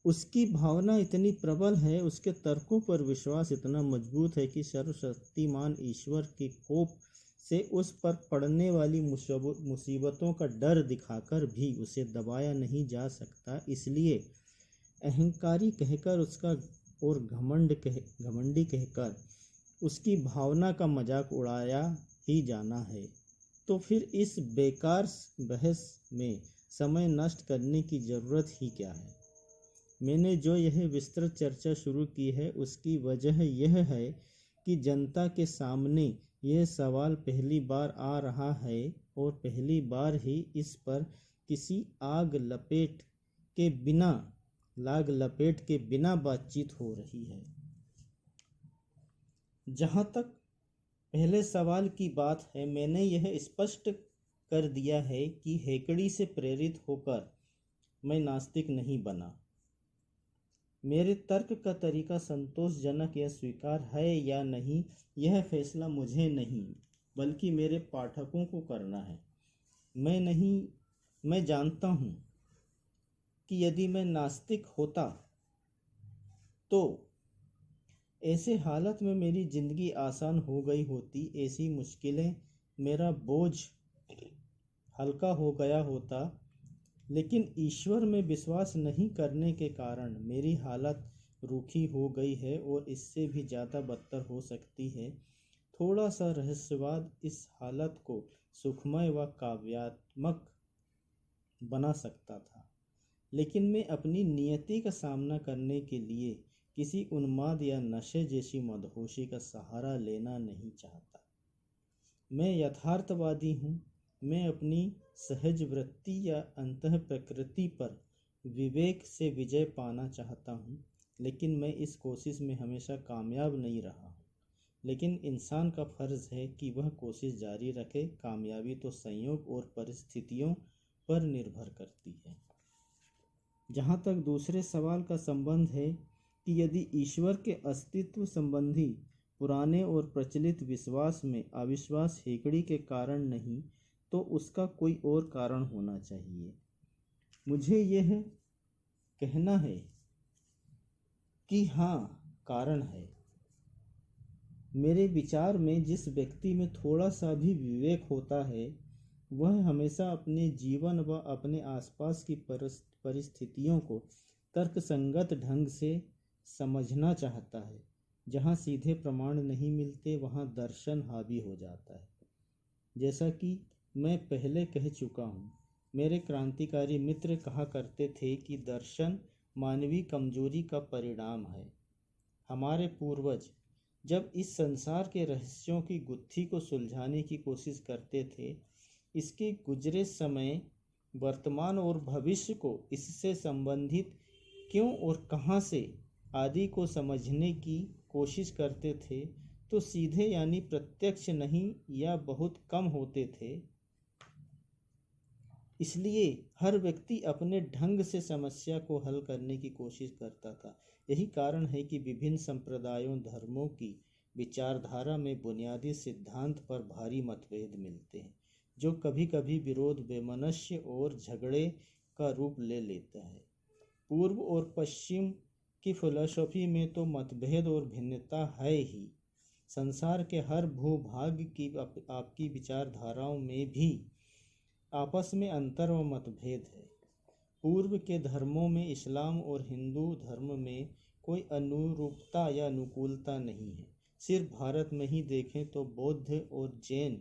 उसकी भावना इतनी प्रबल है, उसके तर्कों पर विश्वास इतना मजबूत है कि सर्वशक्तिमान ईश्वर के कोप से उस पर पड़ने वाली मुसीबतों का डर दिखाकर भी उसे दबाया नहीं जा सकता, इसलिए अहंकारी कहकर उसका और घमंडी कहकर उसकी भावना का मजाक उड़ाया ही जाना है। तो फिर इस बेकार बहस में समय नष्ट करने की ज़रूरत ही क्या है। मैंने जो यह विस्तृत चर्चा शुरू की है, उसकी वजह यह है कि जनता के सामने यह सवाल पहली बार आ रहा है, और पहली बार ही इस पर किसी लाग लपेट के बिना बातचीत हो रही है। जहाँ तक पहले सवाल की बात है, मैंने यह स्पष्ट कर दिया है कि हेकड़ी से प्रेरित होकर मैं नास्तिक नहीं बना। मेरे तर्क का तरीका संतोषजनक या स्वीकार है या नहीं, यह फैसला मुझे नहीं बल्कि मेरे पाठकों को करना है। मैं जानता हूँ कि यदि मैं नास्तिक होता तो ऐसे हालत में मेरी जिंदगी आसान हो गई होती, ऐसी मुश्किलें, मेरा बोझ हल्का हो गया होता। लेकिन ईश्वर में विश्वास नहीं करने के कारण मेरी हालत रूखी हो गई है, और इससे भी ज़्यादा बदतर हो सकती है। थोड़ा सा रहस्यवाद इस हालत को सुखमय व काव्यात्मक बना सकता था, लेकिन मैं अपनी नियति का सामना करने के लिए किसी उन्माद या नशे जैसी मदहोशी का सहारा लेना नहीं चाहता। मैं यथार्थवादी हूँ। मैं अपनी सहज वृत्ति या अंतः प्रकृति पर विवेक से विजय पाना चाहता हूँ, लेकिन मैं इस कोशिश में हमेशा कामयाब नहीं रहा हूँ। लेकिन इंसान का फर्ज है कि वह कोशिश जारी रखे। कामयाबी तो संयोग और परिस्थितियों पर निर्भर करती है। जहाँ तक दूसरे सवाल का संबंध है कि यदि ईश्वर के अस्तित्व संबंधी पुराने और प्रचलित विश्वास में अविश्वास हेकड़ी के कारण नहीं तो उसका कोई और कारण होना चाहिए। मुझे यह कहना है कि हाँ, कारण है। मेरे विचार में जिस व्यक्ति में थोड़ा सा भी विवेक होता है वह हमेशा अपने जीवन व अपने आसपास की परिस्थितियों को तर्कसंगत ढंग से समझना चाहता है। जहाँ सीधे प्रमाण नहीं मिलते वहाँ दर्शन हावी हो जाता है। जैसा कि मैं पहले कह चुका हूँ, मेरे क्रांतिकारी मित्र कहा करते थे कि दर्शन मानवीय कमजोरी का परिणाम है। हमारे पूर्वज जब इस संसार के रहस्यों की गुत्थी को सुलझाने की कोशिश करते थे, इसके गुजरे समय, वर्तमान और भविष्य को इससे संबंधित क्यों और कहाँ से आदि को समझने की कोशिश करते थे, तो सीधे यानी प्रत्यक्ष नहीं या बहुत कम होते थे। इसलिए हर व्यक्ति अपने ढंग से समस्या को हल करने की कोशिश करता था। यही कारण है कि विभिन्न संप्रदायों धर्मों की विचारधारा में बुनियादी सिद्धांत पर भारी मतभेद मिलते हैं, जो कभी कभी विरोध, वैमनस्य और झगड़े का रूप ले लेता है। पूर्व और पश्चिम की फिलॉसफी में तो मतभेद और भिन्नता है ही। संसार के हर भूभाग की आपकी विचारधाराओं में भी आपस में अंतर व मतभेद है। पूर्व के धर्मों में इस्लाम और हिंदू धर्म में कोई अनुरूपता या अनुकूलता नहीं है। सिर्फ भारत में ही देखें तो बौद्ध और जैन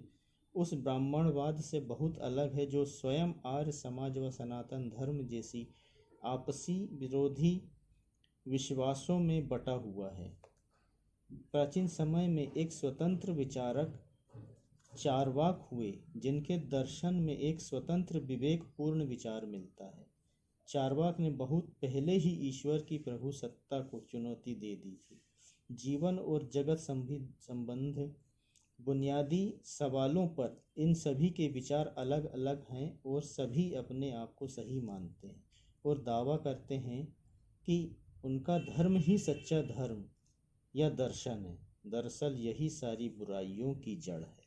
उस ब्राह्मणवाद से बहुत अलग है जो स्वयं आर्य समाज व सनातन धर्म जैसी आपसी विरोधी विश्वासों में बटा हुआ है। प्राचीन समय में एक स्वतंत्र विचारक चार्वाक हुए, जिनके दर्शन में एक स्वतंत्र विवेकपूर्ण विचार मिलता है। चार्वाक ने बहुत पहले ही ईश्वर की प्रभु सत्ता को चुनौती दे दी थी। जीवन और जगत संबंध बुनियादी सवालों पर इन सभी के विचार अलग अलग हैं और सभी अपने आप को सही मानते हैं और दावा करते हैं कि उनका धर्म ही सच्चा धर्म या दर्शन है। दरअसल यही सारी बुराइयों की जड़ है।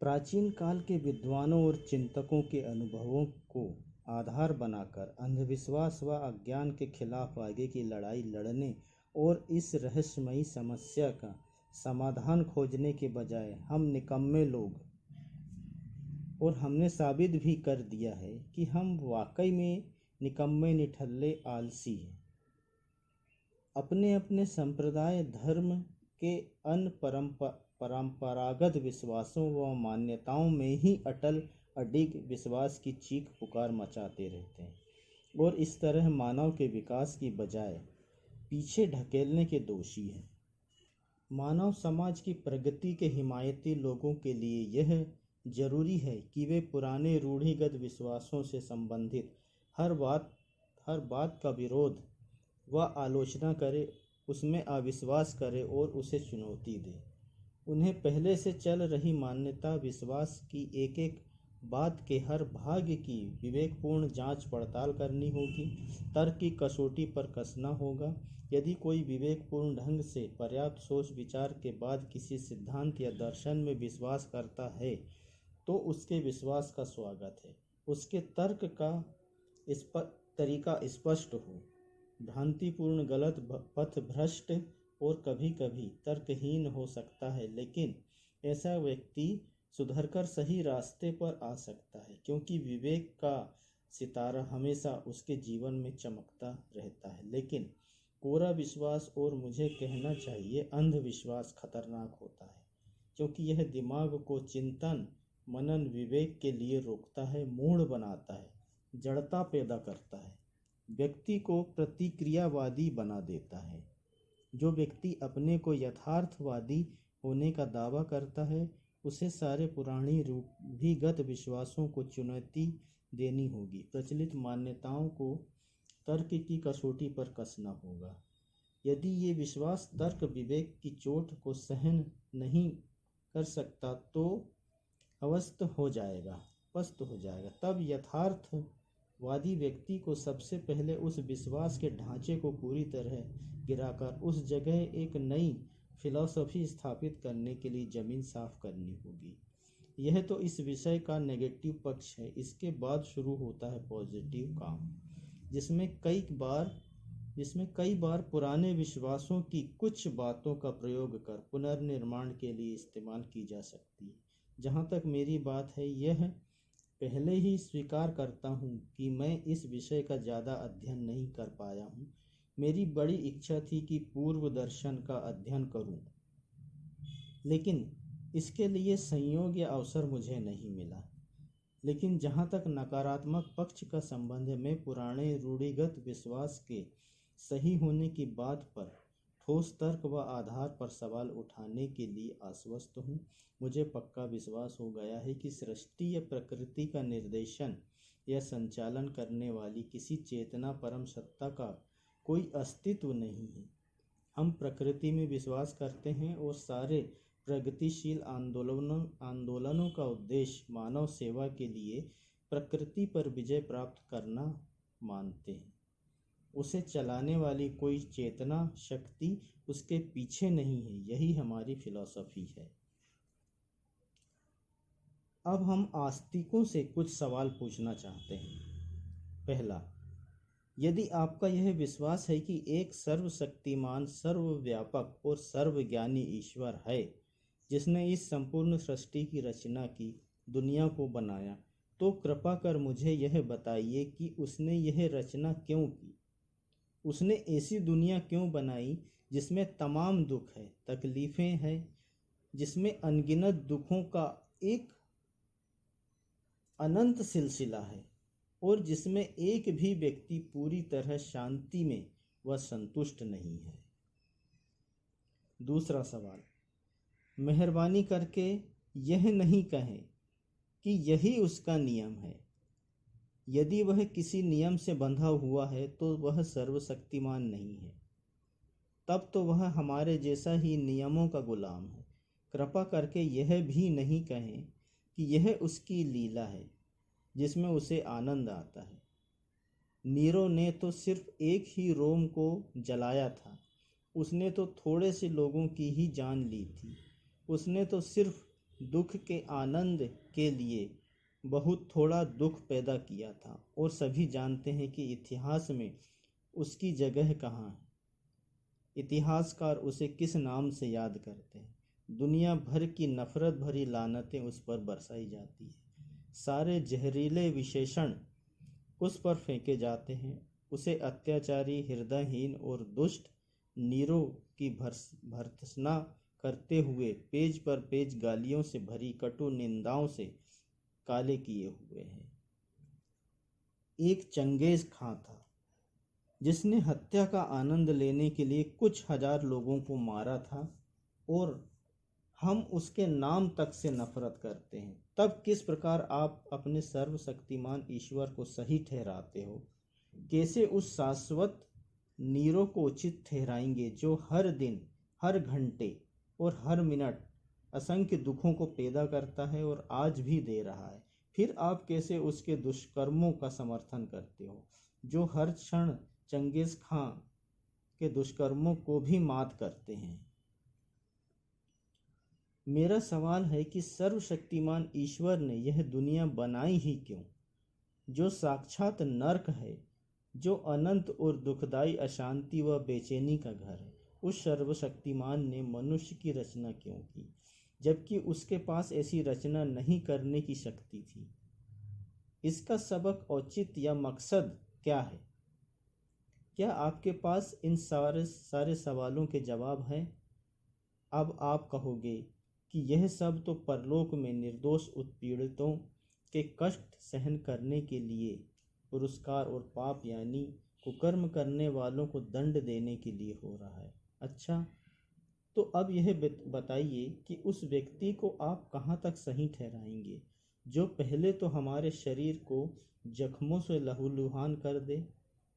प्राचीन काल के विद्वानों और चिंतकों के अनुभवों को आधार बनाकर अंधविश्वास व अज्ञान के खिलाफ आगे की लड़ाई लड़ने और इस रहस्यमयी समस्या का समाधान खोजने के बजाय हम निकम्मे लोग, और हमने साबित भी कर दिया है कि हम वाकई में निकम्मे, निठल्ले, आलसी हैं, अपने अपने संप्रदाय धर्म के अन्य परंपरागत विश्वासों व मान्यताओं में ही अटल अडिग विश्वास की चीख पुकार मचाते रहते हैं और इस तरह मानव के विकास की बजाय पीछे ढकेलने के दोषी हैं। मानव समाज की प्रगति के हिमायती लोगों के लिए यह जरूरी है कि वे पुराने रूढ़िगत विश्वासों से संबंधित हर बात का विरोध व आलोचना करे, उसमें अविश्वास करे और उसे चुनौती दे। उन्हें पहले से चल रही मान्यता विश्वास की एक एक बात के हर भाग की विवेकपूर्ण जांच पड़ताल करनी होगी, तर्क की कसौटी पर कसना होगा। यदि कोई विवेकपूर्ण ढंग से पर्याप्त सोच विचार के बाद किसी सिद्धांत या दर्शन में विश्वास करता है तो उसके विश्वास का स्वागत है। उसके तर्क का तरीका स्पष्ट हो, भ्रांतिपूर्ण, गलत, पथ भ्रष्ट और कभी कभी तर्कहीन हो सकता है, लेकिन ऐसा व्यक्ति सुधरकर सही रास्ते पर आ सकता है, क्योंकि विवेक का सितारा हमेशा उसके जीवन में चमकता रहता है। लेकिन कोरा विश्वास, और मुझे कहना चाहिए अंधविश्वास, खतरनाक होता है, क्योंकि यह दिमाग को चिंतन, मनन, विवेक के लिए रोकता है, मूढ़ बनाता है, जड़ता पैदा करता है, व्यक्ति को प्रतिक्रियावादी बना देता है। जो व्यक्ति अपने को यथार्थवादी होने का दावा करता है, उसे सारे पुरानी रूढ़िगत विश्वासों को चुनौती देनी होगी, प्रचलित मान्यताओं को तर्क की कसौटी पर कसना होगा। यदि ये विश्वास तर्क विवेक की चोट को सहन नहीं कर सकता तो अवस्थ हो जाएगा, पस्त हो जाएगा। तब यथार्थवादी व्यक्ति को सबसे पहले उस विश्वास के ढांचे को पूरी तरह गिराकर उस जगह एक नई फिलॉसफी स्थापित करने के लिए जमीन साफ करनी होगी। यह तो इस विषय का नेगेटिव पक्ष है। इसके बाद शुरू होता है पॉजिटिव काम, जिसमें कई बार पुराने विश्वासों की कुछ बातों का प्रयोग कर पुनर्निर्माण के लिए इस्तेमाल की जा सकती है। जहाँ तक मेरी बात है, यह पहले ही स्वीकार करता हूँ कि मैं इस विषय का ज़्यादा अध्ययन नहीं कर पाया हूँ। मेरी बड़ी इच्छा थी कि पूर्व दर्शन का अध्ययन करूँ, लेकिन इसके लिए संयोग या अवसर मुझे नहीं मिला। लेकिन जहाँ तक नकारात्मक पक्ष का संबंध है, मैं पुराने रूढ़िगत विश्वास के सही होने की बात पर ठोस तर्क व आधार पर सवाल उठाने के लिए आश्वस्त हूँ। मुझे पक्का विश्वास हो गया है कि सृष्टि या प्रकृति का निर्देशन या संचालन करने वाली किसी चेतना परम सत्ता का कोई अस्तित्व नहीं है। हम प्रकृति में विश्वास करते हैं और सारे प्रगतिशील आंदोलनों का उद्देश्य मानव सेवा के लिए प्रकृति पर विजय प्राप्त करना मानते हैं। उसे चलाने वाली कोई चेतना शक्ति उसके पीछे नहीं है। यही हमारी फिलॉसफी है। अब हम आस्तिकों से कुछ सवाल पूछना चाहते हैं। पहला, यदि आपका यह विश्वास है कि एक सर्वशक्तिमान, सर्वव्यापक और सर्वज्ञानी ईश्वर है जिसने इस संपूर्ण सृष्टि की रचना की, दुनिया को बनाया, तो कृपा कर मुझे यह बताइए कि उसने यह रचना क्यों की। उसने ऐसी दुनिया क्यों बनाई जिसमें तमाम दुख है, तकलीफ़ें हैं, जिसमें अनगिनत दुखों का एक अनंत सिलसिला है और जिसमें एक भी व्यक्ति पूरी तरह शांति में व संतुष्ट नहीं है। दूसरा सवाल, मेहरबानी करके यह नहीं कहें कि यही उसका नियम है। यदि वह किसी नियम से बंधा हुआ है तो वह सर्वशक्तिमान नहीं है, तब तो वह हमारे जैसा ही नियमों का गुलाम है। कृपा करके यह भी नहीं कहें कि यह उसकी लीला है जिसमें उसे आनंद आता है। नीरो ने तो सिर्फ एक ही रोम को जलाया था। उसने तो थोड़े से लोगों की ही जान ली थी। उसने तो सिर्फ दुख के आनंद के लिए बहुत थोड़ा दुख पैदा किया था और सभी जानते हैं कि इतिहास में उसकी जगह कहाँ है। इतिहासकार उसे किस नाम से याद करते हैं। दुनिया भर की नफरत भरी लानतें उस पर बरसाई जाती है। सारे जहरीले विशेषण उस पर फेंके जाते हैं। उसे अत्याचारी, हृदयहीन और दुष्ट नीरो की भर्त्सना करते हुए पेज पर पेज गालियों से भरी कटु निंदाओं से काले किए हुए हैं। एक चंगेज खां था जिसने हत्या का आनंद लेने के लिए कुछ हजार लोगों को मारा था और हम उसके नाम तक से नफरत करते हैं। तब किस प्रकार आप अपने सर्वशक्तिमान ईश्वर को सही ठहराते हो? कैसे उस शाश्वत नीरो को उचित ठहराएंगे जो हर दिन, हर घंटे और हर मिनट असंख्य दुखों को पैदा करता है और आज भी दे रहा है? फिर आप कैसे उसके दुष्कर्मों का समर्थन करते हो जो हर क्षण चंगेज खां के दुष्कर्मों को भी मात करते हैं? मेरा सवाल है कि सर्वशक्तिमान ईश्वर ने यह दुनिया बनाई ही क्यों, जो साक्षात नर्क है, जो अनंत और दुखदाई अशांति व बेचैनी का घर है? उस सर्वशक्तिमान ने मनुष्य की रचना क्यों की, जबकि उसके पास ऐसी रचना नहीं करने की शक्ति थी? इसका सबक, औचित्य या मकसद क्या है? क्या आपके पास इन सारे सवालों के जवाब हैं? अब आप कहोगे कि यह सब तो परलोक में निर्दोष उत्पीड़ितों के कष्ट सहन करने के लिए पुरस्कार और पाप यानी कुकर्म करने वालों को दंड देने के लिए हो रहा है। अच्छा, तो अब यह बताइए कि उस व्यक्ति को आप कहाँ तक सही ठहराएंगे जो पहले तो हमारे शरीर को जख्मों से लहूलुहान कर दे,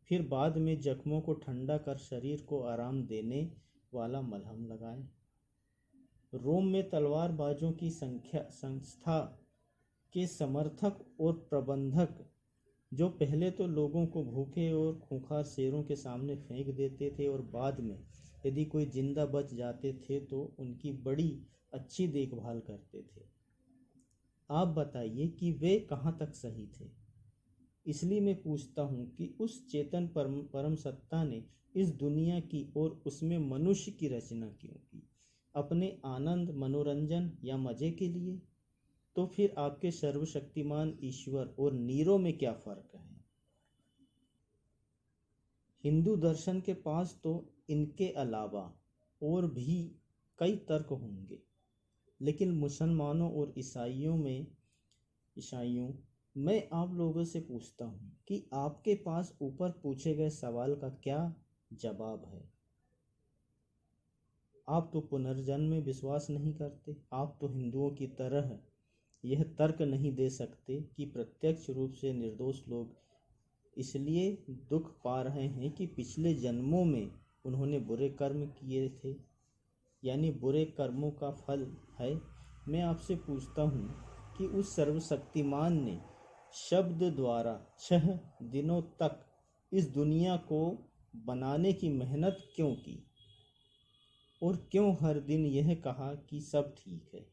फिर बाद में जख्मों को ठंडा कर शरीर को आराम देने वाला मलहम लगाए। रोम में तलवारबाजों की संस्था के समर्थक और प्रबंधक, जो पहले तो लोगों को भूखे और खूंखार शेरों के सामने फेंक देते थे और बाद में यदि कोई जिंदा बच जाते थे तो उनकी बड़ी अच्छी देखभाल करते थे। आप बताइए कि वे कहाँ तक सही थे। इसलिए मैं पूछता हूँ कि उस चेतन परम सत्ता ने इस दुनिया की और उसमें मनुष्य की रचना क्यों की? अपने आनंद, मनोरंजन या मजे के लिए? तो फिर आपके सर्वशक्तिमान ईश्वर और नीरो में क्या फर्क है? हिंदू दर्शन के पास तो इनके अलावा और भी कई तर्क होंगे, लेकिन मुसलमानों और ईसाइयों मैं आप लोगों से पूछता हूँ कि आपके पास ऊपर पूछे गए सवाल का क्या जवाब है? आप तो पुनर्जन्म में विश्वास नहीं करते। आप तो हिंदुओं की तरह यह तर्क नहीं दे सकते कि प्रत्यक्ष रूप से निर्दोष लोग इसलिए दुख पा रहे हैं कि पिछले जन्मों में उन्होंने बुरे कर्म किए थे, यानी बुरे कर्मों का फल है। मैं आपसे पूछता हूँ कि उस सर्वशक्तिमान ने शब्द द्वारा 6 दिनों तक इस दुनिया को बनाने की मेहनत क्यों की, और क्यों हर दिन यह कहा कि सब ठीक है?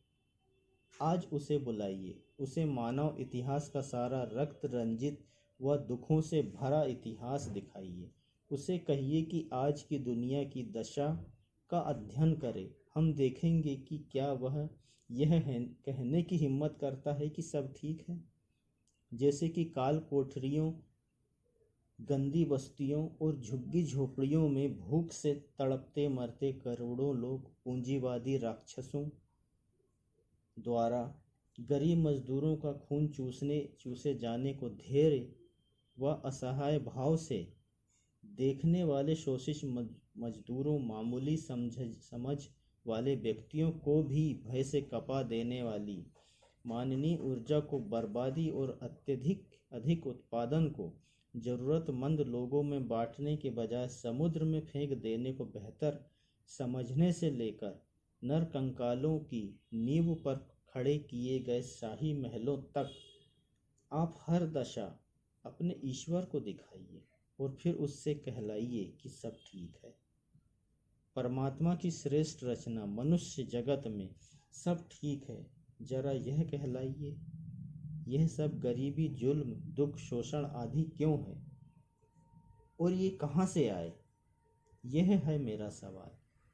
आज उसे बुलाइए, उसे मानव इतिहास का सारा रक्त रंजित व दुखों से भरा इतिहास दिखाइए। उसे कहिए कि आज की दुनिया की दशा का अध्ययन करे। हम देखेंगे कि क्या वह यह कहने की हिम्मत करता है कि सब ठीक है, जैसे कि काल कोठरियों, गंदी बस्तियों और झुग्गी झोपड़ियों में भूख से तड़पते मरते करोड़ों लोग पूंजीवादी राक्षसों द्वारा गरीब मजदूरों का खून चूसे जाने को धैर्य व असहाय भाव से देखने वाले शोषित मजदूरों, मामूली समझ वाले व्यक्तियों को भी भय से कपा देने वाली माननीय ऊर्जा को बर्बादी और अधिक उत्पादन को जरूरतमंद लोगों में बांटने के बजाय समुद्र में फेंक देने को बेहतर समझने से लेकर नरकंकालों की नींव पर खड़े किए गए शाही महलों तक आप हर दशा अपने ईश्वर को दिखाइए और फिर उससे कहलाइए कि सब ठीक है। परमात्मा की श्रेष्ठ रचना मनुष्य जगत में सब ठीक है, जरा यह कहलाइए। यह सब गरीबी, जुल्म, दुख, शोषण आदि क्यों है, और ये कहाँ से आए? यह है मेरा सवाल।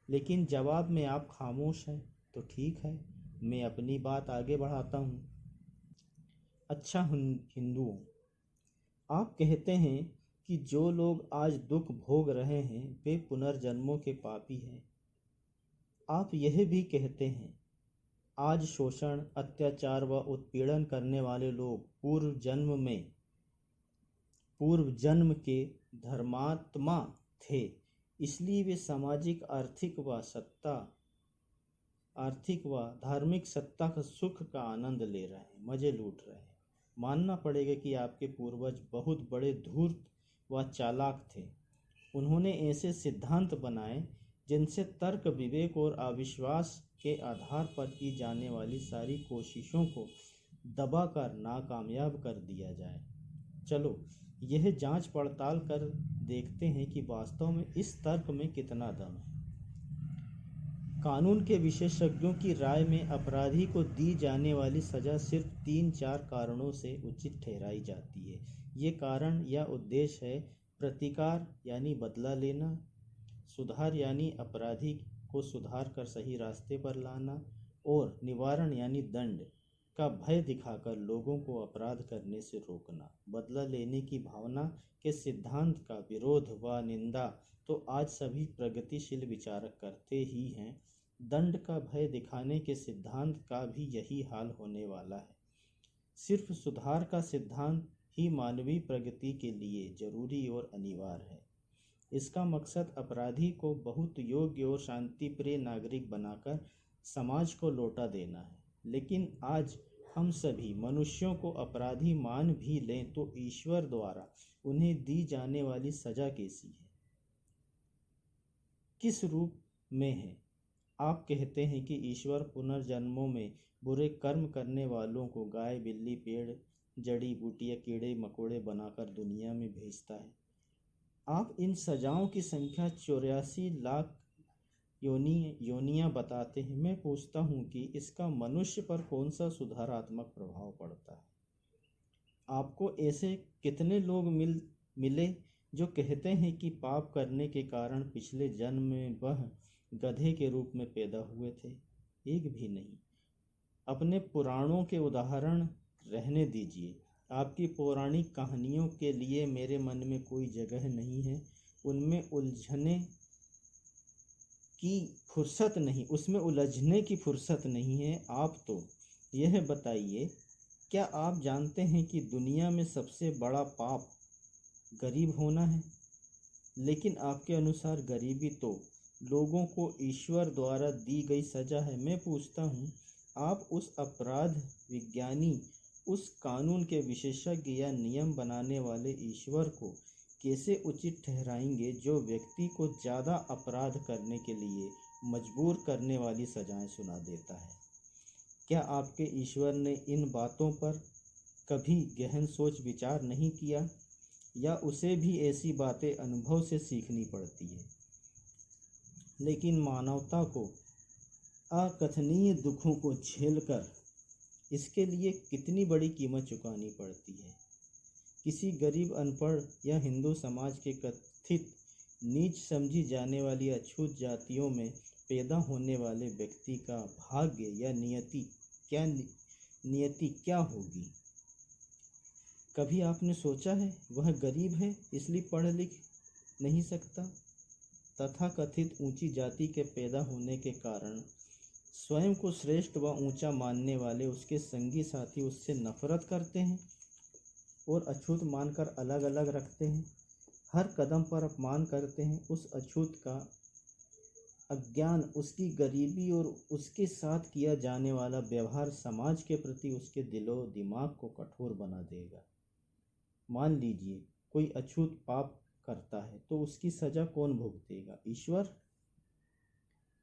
लेकिन जवाब में आप खामोश हैं, तो ठीक है, मैं अपनी बात आगे बढ़ाता हूँ। अच्छा हिंदुओं, आप कहते हैं कि जो लोग आज दुख भोग रहे हैं वे पुनर्जन्मों के पापी हैं। आप यह भी कहते हैं आज शोषण, अत्याचार व उत्पीड़न करने वाले लोग पूर्व जन्म के धर्मात्मा थे, इसलिए वे सामाजिक, आर्थिक व धार्मिक सत्ता का सुख का आनंद ले रहे हैं, मजे लूट रहे हैं। मानना पड़ेगा कि आपके पूर्वज बहुत बड़े धूर्त व चालाक थे। उन्होंने ऐसे सिद्धांत बनाए जिनसे तर्क, विवेक और अविश्वास के आधार पर की जाने वाली सारी कोशिशों को दबाकर नाकामयाब कर दिया जाए। चलो यह जांच पड़ताल कर देखते हैं कि वास्तव में इस तर्क में कितना दम है। कानून के विशेषज्ञों की राय में अपराधी को दी जाने वाली सजा सिर्फ 3-4 कारणों से उचित ठहराई जाती है। ये कारण या उद्देश्य है प्रतिकार यानी बदला लेना, सुधार यानी अपराधी को सुधार कर सही रास्ते पर लाना, और निवारण यानी दंड का भय दिखाकर लोगों को अपराध करने से रोकना। बदला लेने की भावना के सिद्धांत का विरोध व निंदा तो आज सभी प्रगतिशील विचारक करते ही हैं। दंड का भय दिखाने के सिद्धांत का भी यही हाल होने वाला है। सिर्फ सुधार का सिद्धांत ही मानवीय प्रगति के लिए जरूरी और अनिवार्य है। इसका मकसद अपराधी को बहुत योग्य और शांतिप्रिय नागरिक बनाकर समाज को लौटा देना है। लेकिन आज हम सभी मनुष्यों को अपराधी मान भी लें तो ईश्वर द्वारा उन्हें दी जाने वाली सजा कैसी है, किस रूप में है, आप कहते हैं कि ईश्वर पुनर्जन्मों में बुरे कर्म करने वालों को गाय, बिल्ली, पेड़, जड़ी बूटियाँ, कीड़े मकोड़े बनाकर दुनिया में भेजता है। आप इन सजाओं की संख्या 84 लाख योनियां बताते हैं। मैं पूछता हूँ कि इसका मनुष्य पर कौन सा सुधारात्मक प्रभाव पड़ता है? आपको ऐसे कितने लोग मिले जो कहते हैं कि पाप करने के कारण पिछले जन्म में वह गधे के रूप में पैदा हुए थे? एक भी नहीं। अपने पुराणों के उदाहरण रहने दीजिए। आपकी पौराणिक कहानियों के लिए मेरे मन में कोई जगह नहीं है। उनमें उलझने की फुर्सत नहीं उसमें उलझने की फुर्सत नहीं है। आप तो यह बताइए, क्या आप जानते हैं कि दुनिया में सबसे बड़ा पाप गरीब होना है? लेकिन आपके अनुसार गरीबी तो लोगों को ईश्वर द्वारा दी गई सजा है। मैं पूछता हूँ, आप उस अपराध विज्ञानी, उस कानून के विशेषज्ञ या नियम बनाने वाले ईश्वर को कैसे उचित ठहराएंगे जो व्यक्ति को ज़्यादा अपराध करने के लिए मजबूर करने वाली सजाएं सुना देता है? क्या आपके ईश्वर ने इन बातों पर कभी गहन सोच विचार नहीं किया, या उसे भी ऐसी बातें अनुभव से सीखनी पड़ती है? लेकिन मानवता को अकथनीय दुखों को झेलकर इसके लिए कितनी बड़ी कीमत चुकानी पड़ती है। किसी गरीब, अनपढ़ या हिंदू समाज के कथित नीच समझी जाने वाली अछूत जातियों में पैदा होने वाले व्यक्ति का भाग्य या नियति क्या होगी? कभी आपने सोचा है वह गरीब है इसलिए पढ़ लिख नहीं सकता? तथाकथित ऊंची जाति के पैदा होने के कारण स्वयं को श्रेष्ठ व ऊंचा मानने वाले उसके संगी साथी उससे नफरत करते हैं और अछूत मानकर अलग अलग रखते हैं। हर कदम पर अपमान करते हैं। उस अछूत का अज्ञान, उसकी गरीबी और उसके साथ किया जाने वाला व्यवहार समाज के प्रति उसके दिलो दिमाग को कठोर बना देगा। मान लीजिए कोई अछूत पाप करता है तो उसकी सजा कौन भुगतेगा? ईश्वर,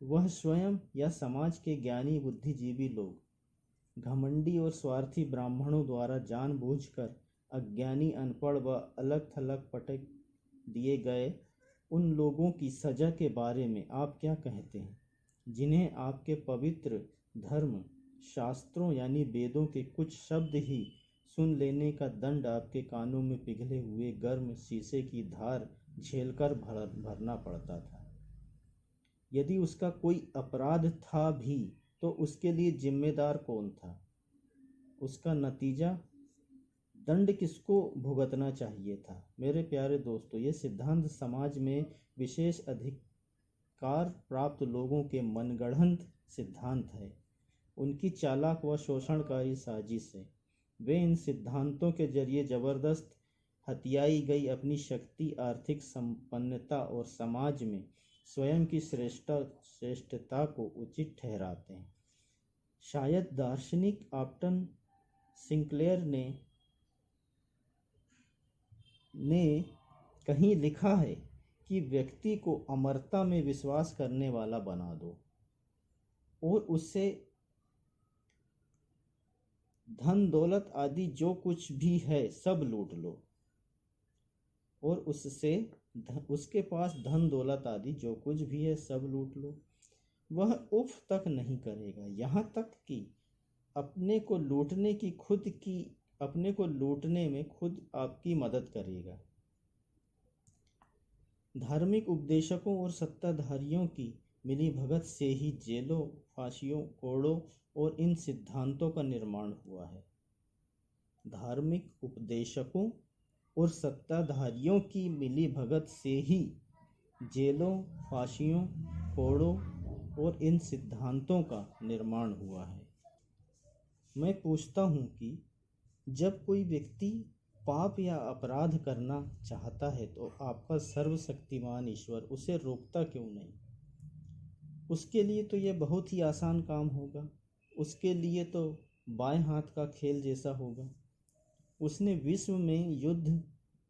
वह स्वयं, या समाज के ज्ञानी बुद्धिजीवी लोग? घमंडी और स्वार्थी ब्राह्मणों द्वारा जानबूझकर अज्ञानी, अनपढ़ व अलग थलग पटक दिए गए उन लोगों की सजा के बारे में आप क्या कहते हैं, जिन्हें आपके पवित्र धर्म शास्त्रों यानी वेदों के कुछ शब्द ही सुन लेने का दंड आपके कानों में पिघले हुए गर्म शीशे की धार झेलकर भरना पड़ता था? यदि उसका कोई अपराध था भी तो उसके लिए जिम्मेदार कौन था? उसका नतीजा दंड किसको भुगतना चाहिए था? मेरे प्यारे दोस्तों, ये सिद्धांत समाज में विशेष अधिकार प्राप्त लोगों के मनगढ़ंत सिद्धांत है। उनकी चालाक व शोषणकारी साजिश है। वे इन सिद्धांतों के जरिए जबरदस्त हथियाई गई अपनी शक्ति, आर्थिक संपन्नता और समाज में स्वयं की श्रेष्ठता को उचित ठहराते हैं। शायद दार्शनिक ऑप्टन सिंक्लेयर ने कहीं लिखा है कि व्यक्ति को अमरता में विश्वास करने वाला बना दो और उससे धन दौलत आदि जो कुछ भी है सब लूट लो, और उसके पास धन दौलत आदि जो कुछ भी है सब लूट लो। वह उफ तक नहीं करेगा, यहाँ तक कि अपने को लूटने में खुद आपकी मदद करेगा। धार्मिक उपदेशकों और सत्ताधारियों की मिलीभगत से ही जेलों, फांसियों, कोड़ों और इन सिद्धांतों का निर्माण हुआ है। धार्मिक उपदेशकों और सत्ताधारियों की मिलीभगत से ही जेलों, फांसियों, कोड़ों और इन सिद्धांतों का निर्माण हुआ है। मैं पूछता हूँ कि जब कोई व्यक्ति पाप या अपराध करना चाहता है तो आपका सर्वशक्तिमान ईश्वर उसे रोकता क्यों नहीं? उसके लिए तो यह बहुत ही आसान काम होगा। उसके लिए तो बाएं हाथ का खेल जैसा होगा। उसने विश्व में युद्ध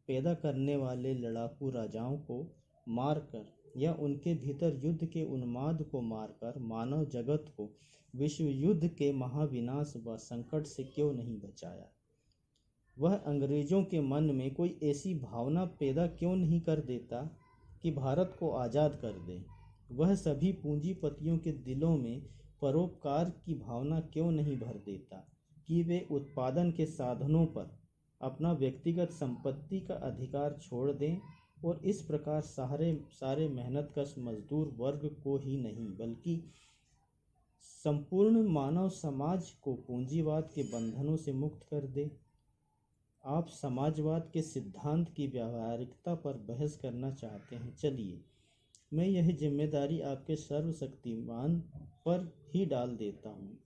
पैदा करने वाले लड़ाकू राजाओं को मारकर या उनके भीतर युद्ध के उन्माद को मारकर मानव जगत को विश्व युद्ध के महाविनाश व संकट से क्यों नहीं बचाया? वह अंग्रेजों के मन में कोई ऐसी भावना पैदा क्यों नहीं कर देता कि भारत को आज़ाद कर दे? वह सभी पूंजीपतियों के दिलों में परोपकार की भावना क्यों नहीं भर देता कि वे उत्पादन के साधनों पर अपना व्यक्तिगत संपत्ति का अधिकार छोड़ दें और इस प्रकार सारे मेहनतकश मजदूर वर्ग को ही नहीं बल्कि संपूर्ण मानव समाज को पूंजीवाद के बंधनों से मुक्त कर दे? आप समाजवाद के सिद्धांत की व्यावहारिकता पर बहस करना चाहते हैं। चलिए, मैं यह जिम्मेदारी आपके सर्वशक्तिमान पर ही डाल देता हूँ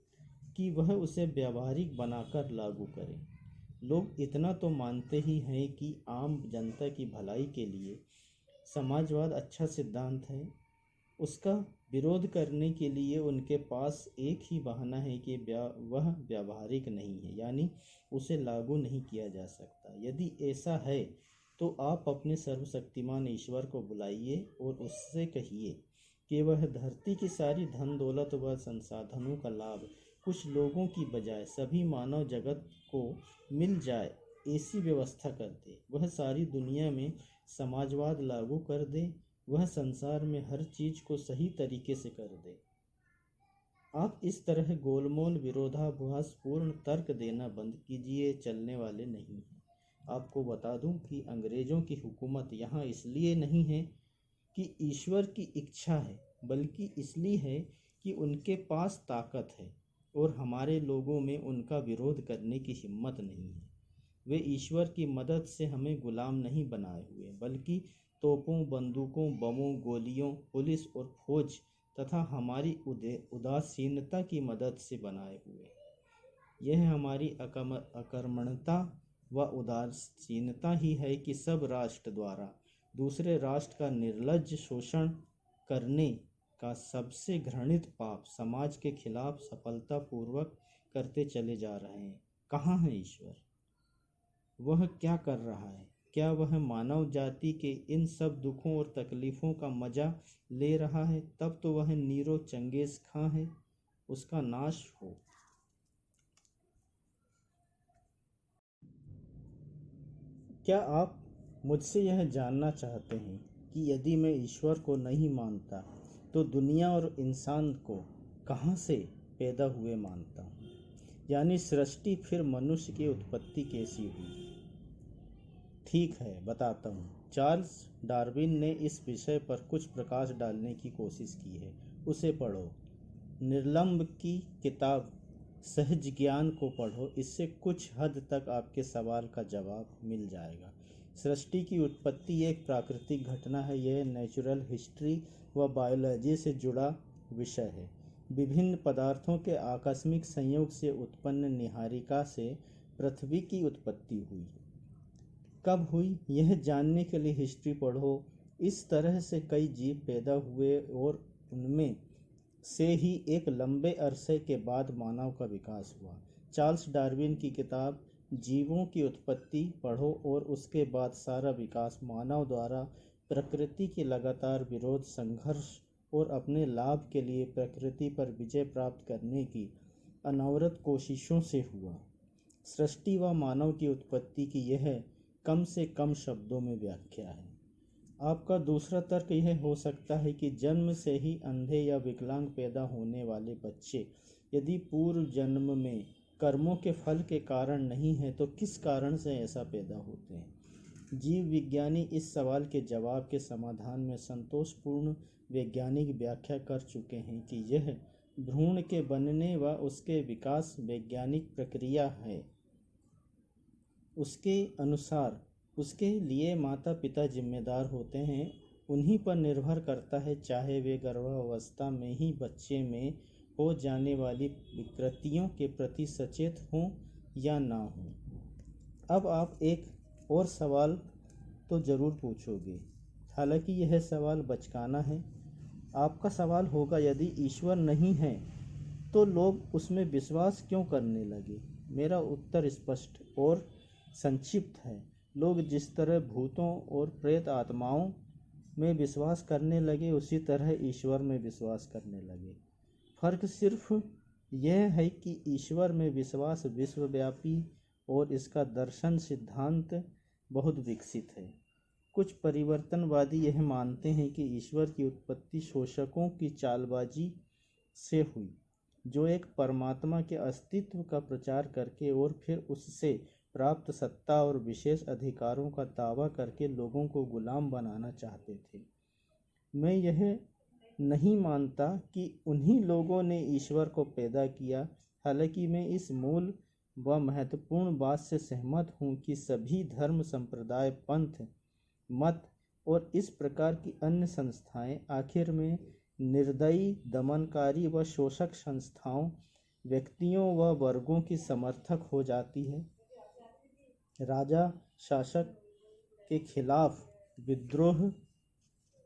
कि वह उसे व्यावहारिक बनाकर लागू करें। लोग इतना तो मानते ही हैं कि आम जनता की भलाई के लिए समाजवाद अच्छा सिद्धांत है। उसका विरोध करने के लिए उनके पास एक ही बहाना है कि वह व्यावहारिक नहीं है, यानी उसे लागू नहीं किया जा सकता। यदि ऐसा है तो आप अपने सर्वशक्तिमान ईश्वर को बुलाइए और उससे कहिए कि वह धरती की सारी धन दौलत व संसाधनों का लाभ कुछ लोगों की बजाय सभी मानव जगत को मिल जाए, ऐसी व्यवस्था कर दे। वह सारी दुनिया में समाजवाद लागू कर दे। वह संसार में हर चीज को सही तरीके से कर दे। आप इस तरह गोलमोल विरोधाभासपूर्ण तर्क देना बंद कीजिए, चलने वाले नहीं हैं। आपको बता दूं कि अंग्रेजों की हुकूमत यहाँ इसलिए नहीं है कि ईश्वर की इच्छा है, बल्कि इसलिए है कि उनके पास ताकत है और हमारे लोगों में उनका विरोध करने की हिम्मत नहीं है। वे ईश्वर की मदद से हमें गुलाम नहीं बनाए हुए, बल्कि तोपों, बंदूकों, बमों, गोलियों, पुलिस और फौज तथा हमारी उदासीनता की मदद से बनाए हुए। यह हमारी अकर्मण्यता व उदासीनता ही है कि सब राष्ट्र द्वारा दूसरे राष्ट्र का निर्लज्ज शोषण करने का सबसे घृणित पाप समाज के खिलाफ सफलतापूर्वक करते चले जा रहे हैं। कहाँ है ईश्वर? वह क्या कर रहा है? क्या वह मानव जाति के इन सब दुखों और तकलीफ़ों का मजा ले रहा है? तब तो वह नीरो चंगेज़ खां है, उसका नाश हो। क्या आप मुझसे यह जानना चाहते हैं कि यदि मैं ईश्वर को नहीं मानता तो दुनिया और इंसान को कहाँ से पैदा हुए मानता हूँ? यानी सृष्टि फिर मनुष्य की उत्पत्ति कैसी हुई? ठीक है, बताता हूँ। चार्ल्स डार्विन ने इस विषय पर कुछ प्रकाश डालने की कोशिश की है। उसे पढ़ो। निर्लंब की किताब सहज ज्ञान को पढ़ो। इससे कुछ हद तक आपके सवाल का जवाब मिल जाएगा। सृष्टि की उत्पत्ति एक प्राकृतिक घटना है। यह नेचुरल हिस्ट्री व बायोलॉजी से जुड़ा विषय है। विभिन्न पदार्थों के आकस्मिक संयोग से उत्पन्न निहारिका से पृथ्वी की उत्पत्ति हुई। कब हुई, यह जानने के लिए हिस्ट्री पढ़ो। इस तरह से कई जीव पैदा हुए और उनमें से ही एक लंबे अरसे के बाद मानव का विकास हुआ। चार्ल्स डार्विन की किताब जीवों की उत्पत्ति पढ़ो और उसके बाद सारा विकास मानव द्वारा प्रकृति के लगातार विरोध, संघर्ष और अपने लाभ के लिए प्रकृति पर विजय प्राप्त करने की अनवरत कोशिशों से हुआ। सृष्टि व मानव की उत्पत्ति की यह कम से कम शब्दों में व्याख्या है। आपका दूसरा तर्क यह हो सकता है कि जन्म से ही अंधे या विकलांग पैदा होने वाले बच्चे यदि पूर्व जन्म में कर्मों के फल के कारण नहीं है तो किस कारण से ऐसा पैदा होते हैं? जीव विज्ञानी इस सवाल के जवाब के समाधान में संतोषपूर्ण वैज्ञानिक व्याख्या कर चुके हैं कि यह भ्रूण के बनने व उसके विकास वैज्ञानिक प्रक्रिया है। उसके अनुसार उसके लिए माता पिता जिम्मेदार होते हैं। उन्हीं पर निर्भर करता है, चाहे वे गर्भावस्था में ही बच्चे में हो जाने वाली विकृतियों के प्रति सचेत हों या ना हों। अब आप एक और सवाल तो ज़रूर पूछोगे, हालांकि यह सवाल बचकाना है। आपका सवाल होगा, यदि ईश्वर नहीं है तो लोग उसमें विश्वास क्यों करने लगे? मेरा उत्तर स्पष्ट और संक्षिप्त है। लोग जिस तरह भूतों और प्रेत आत्माओं में विश्वास करने लगे उसी तरह ईश्वर में विश्वास करने लगे। फर्क सिर्फ यह है कि ईश्वर में विश्वास विश्वव्यापी और इसका दर्शन सिद्धांत बहुत विकसित है। कुछ परिवर्तनवादी यह मानते हैं कि ईश्वर की उत्पत्ति शोषकों की चालबाजी से हुई, जो एक परमात्मा के अस्तित्व का प्रचार करके और फिर उससे प्राप्त सत्ता और विशेष अधिकारों का दावा करके लोगों को गुलाम बनाना चाहते थे। मैं यह नहीं मानता कि उन्हीं लोगों ने ईश्वर को पैदा किया। हालांकि मैं इस मूल व महत्वपूर्ण बात से सहमत हूँ कि सभी धर्म, संप्रदाय, पंथ, मत और इस प्रकार की अन्य संस्थाएं आखिर में निर्दयी, दमनकारी व शोषक संस्थाओं, व्यक्तियों व वर्गों की समर्थक हो जाती है। राजा शासक के खिलाफ विद्रोह।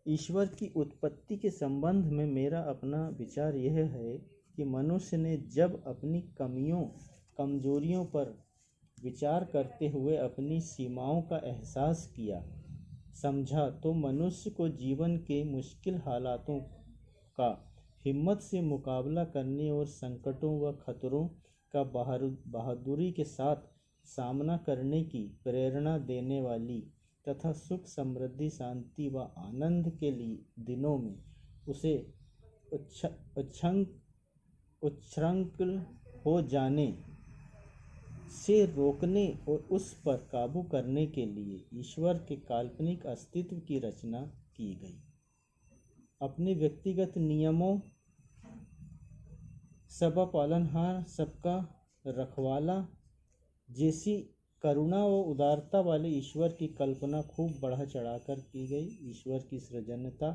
ईश्वर की उत्पत्ति के संबंध में मेरा अपना विचार यह है कि मनुष्य ने जब अपनी कमजोरियों पर विचार करते हुए अपनी सीमाओं का एहसास किया, समझा, तो मनुष्य को जीवन के मुश्किल हालातों का हिम्मत से मुकाबला करने और संकटों व खतरों का बहादुरी के साथ सामना करने की प्रेरणा देने वाली तथा सुख, समृद्धि, शांति व आनंद के लिए दिनों में उसे उच्छृंखल हो जाने से रोकने और उस पर काबू करने के लिए ईश्वर के काल्पनिक अस्तित्व की रचना की गई। अपने व्यक्तिगत नियमों, सबका पालनहार, सबका रखवाला जैसी करुणा व उदारता वाले ईश्वर की कल्पना खूब बढ़ा चढ़ाकर की गई। ईश्वर की सृजनता,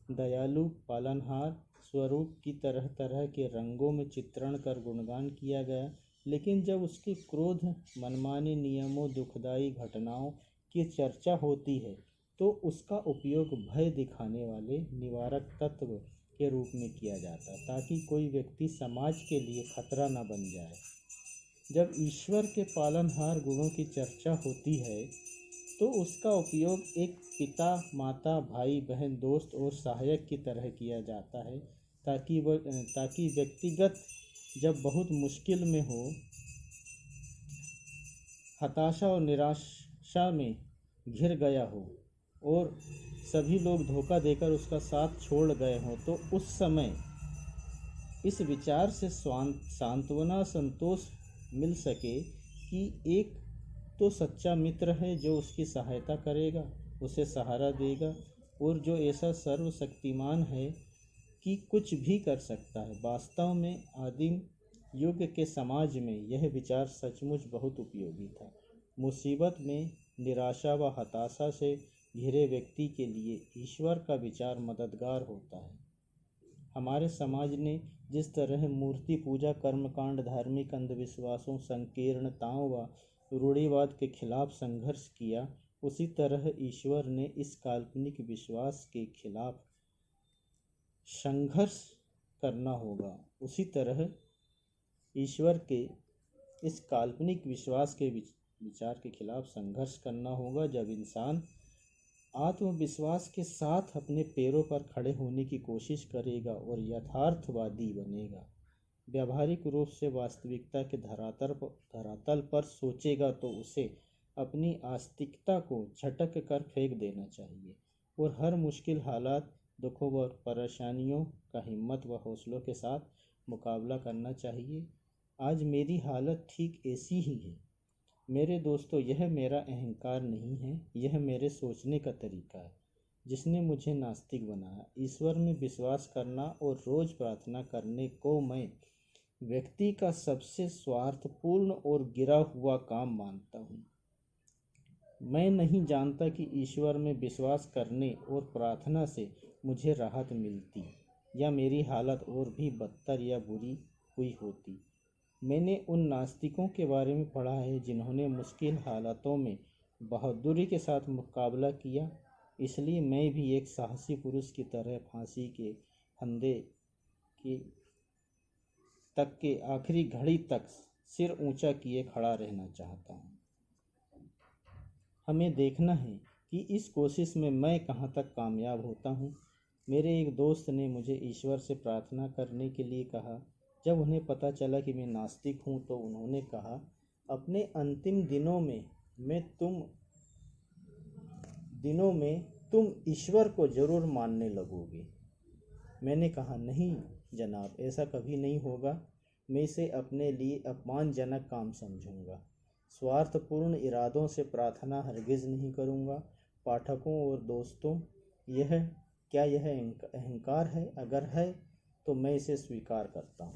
दयालु, पालनहार स्वरूप की तरह तरह के रंगों में चित्रण कर गुणगान किया गया। लेकिन जब उसके क्रोध, मनमाने नियमों, दुखदायी घटनाओं की चर्चा होती है तो उसका उपयोग भय दिखाने वाले निवारक तत्व के रूप में किया जाता है, ताकि कोई व्यक्ति समाज के लिए खतरा न बन जाए। जब ईश्वर के पालनहार गुणों की चर्चा होती है तो उसका उपयोग एक पिता, माता, भाई, बहन, दोस्त और सहायक की तरह किया जाता है, ताकि व्यक्तिगत जब बहुत मुश्किल में हो, हताशा और निराशा में घिर गया हो और सभी लोग धोखा देकर उसका साथ छोड़ गए हों, तो उस समय इस विचार से सांत्वना, संतोष मिल सके कि एक तो सच्चा मित्र है जो उसकी सहायता करेगा, उसे सहारा देगा और जो ऐसा सर्वशक्तिमान है कि कुछ भी कर सकता है। वास्तव में आदिम युग के समाज में यह विचार सचमुच बहुत उपयोगी था। मुसीबत में निराशा व हताशा से घिरे व्यक्ति के लिए ईश्वर का विचार मददगार होता है। हमारे समाज ने जिस तरह मूर्ति पूजा, कर्मकांड, धार्मिक अंधविश्वासों, संकीर्णताओं व रूढ़िवाद के खिलाफ संघर्ष किया, उसी तरह ईश्वर ने इस काल्पनिक विश्वास के खिलाफ संघर्ष करना होगा। उसी तरह ईश्वर के इस काल्पनिक विश्वास के विचार के खिलाफ संघर्ष करना होगा। जब इंसान आत्मविश्वास के साथ अपने पैरों पर खड़े होने की कोशिश करेगा और यथार्थवादी बनेगा, व्यावहारिक रूप से वास्तविकता के धरातल पर सोचेगा, तो उसे अपनी आस्तिकता को झटक कर फेंक देना चाहिए और हर मुश्किल हालात, दुखों व परेशानियों का हिम्मत व हौसलों के साथ मुकाबला करना चाहिए। आज मेरी हालत ठीक ऐसी ही है मेरे दोस्तों। यह मेरा अहंकार नहीं है, यह मेरे सोचने का तरीका है जिसने मुझे नास्तिक बनाया। ईश्वर में विश्वास करना और रोज प्रार्थना करने को मैं व्यक्ति का सबसे स्वार्थपूर्ण और गिरा हुआ काम मानता हूँ। मैं नहीं जानता कि ईश्वर में विश्वास करने और प्रार्थना से मुझे राहत मिलती या मेरी हालत और भी बदतर या बुरी हुई होती। मैंने उन नास्तिकों के बारे में पढ़ा है जिन्होंने मुश्किल हालातों में बहादुरी के साथ मुकाबला किया। इसलिए मैं भी एक साहसी पुरुष की तरह फांसी के फंदे तक के आखिरी घड़ी तक सिर ऊंचा किए खड़ा रहना चाहता हूँ। हमें देखना है कि इस कोशिश में मैं कहाँ तक कामयाब होता हूँ। मेरे एक दोस्त ने मुझे ईश्वर से प्रार्थना करने के लिए कहा। जब उन्हें पता चला कि मैं नास्तिक हूँ तो उन्होंने कहा, अपने अंतिम दिनों में तुम ईश्वर को जरूर मानने लगोगे। मैंने कहा, नहीं जनाब, ऐसा कभी नहीं होगा। मैं इसे अपने लिए अपमानजनक काम समझूंगा। स्वार्थपूर्ण इरादों से प्रार्थना हरगिज नहीं करूंगा। पाठकों और दोस्तों, यह अहंकार है? अगर है तो मैं इसे स्वीकार करता हूँ।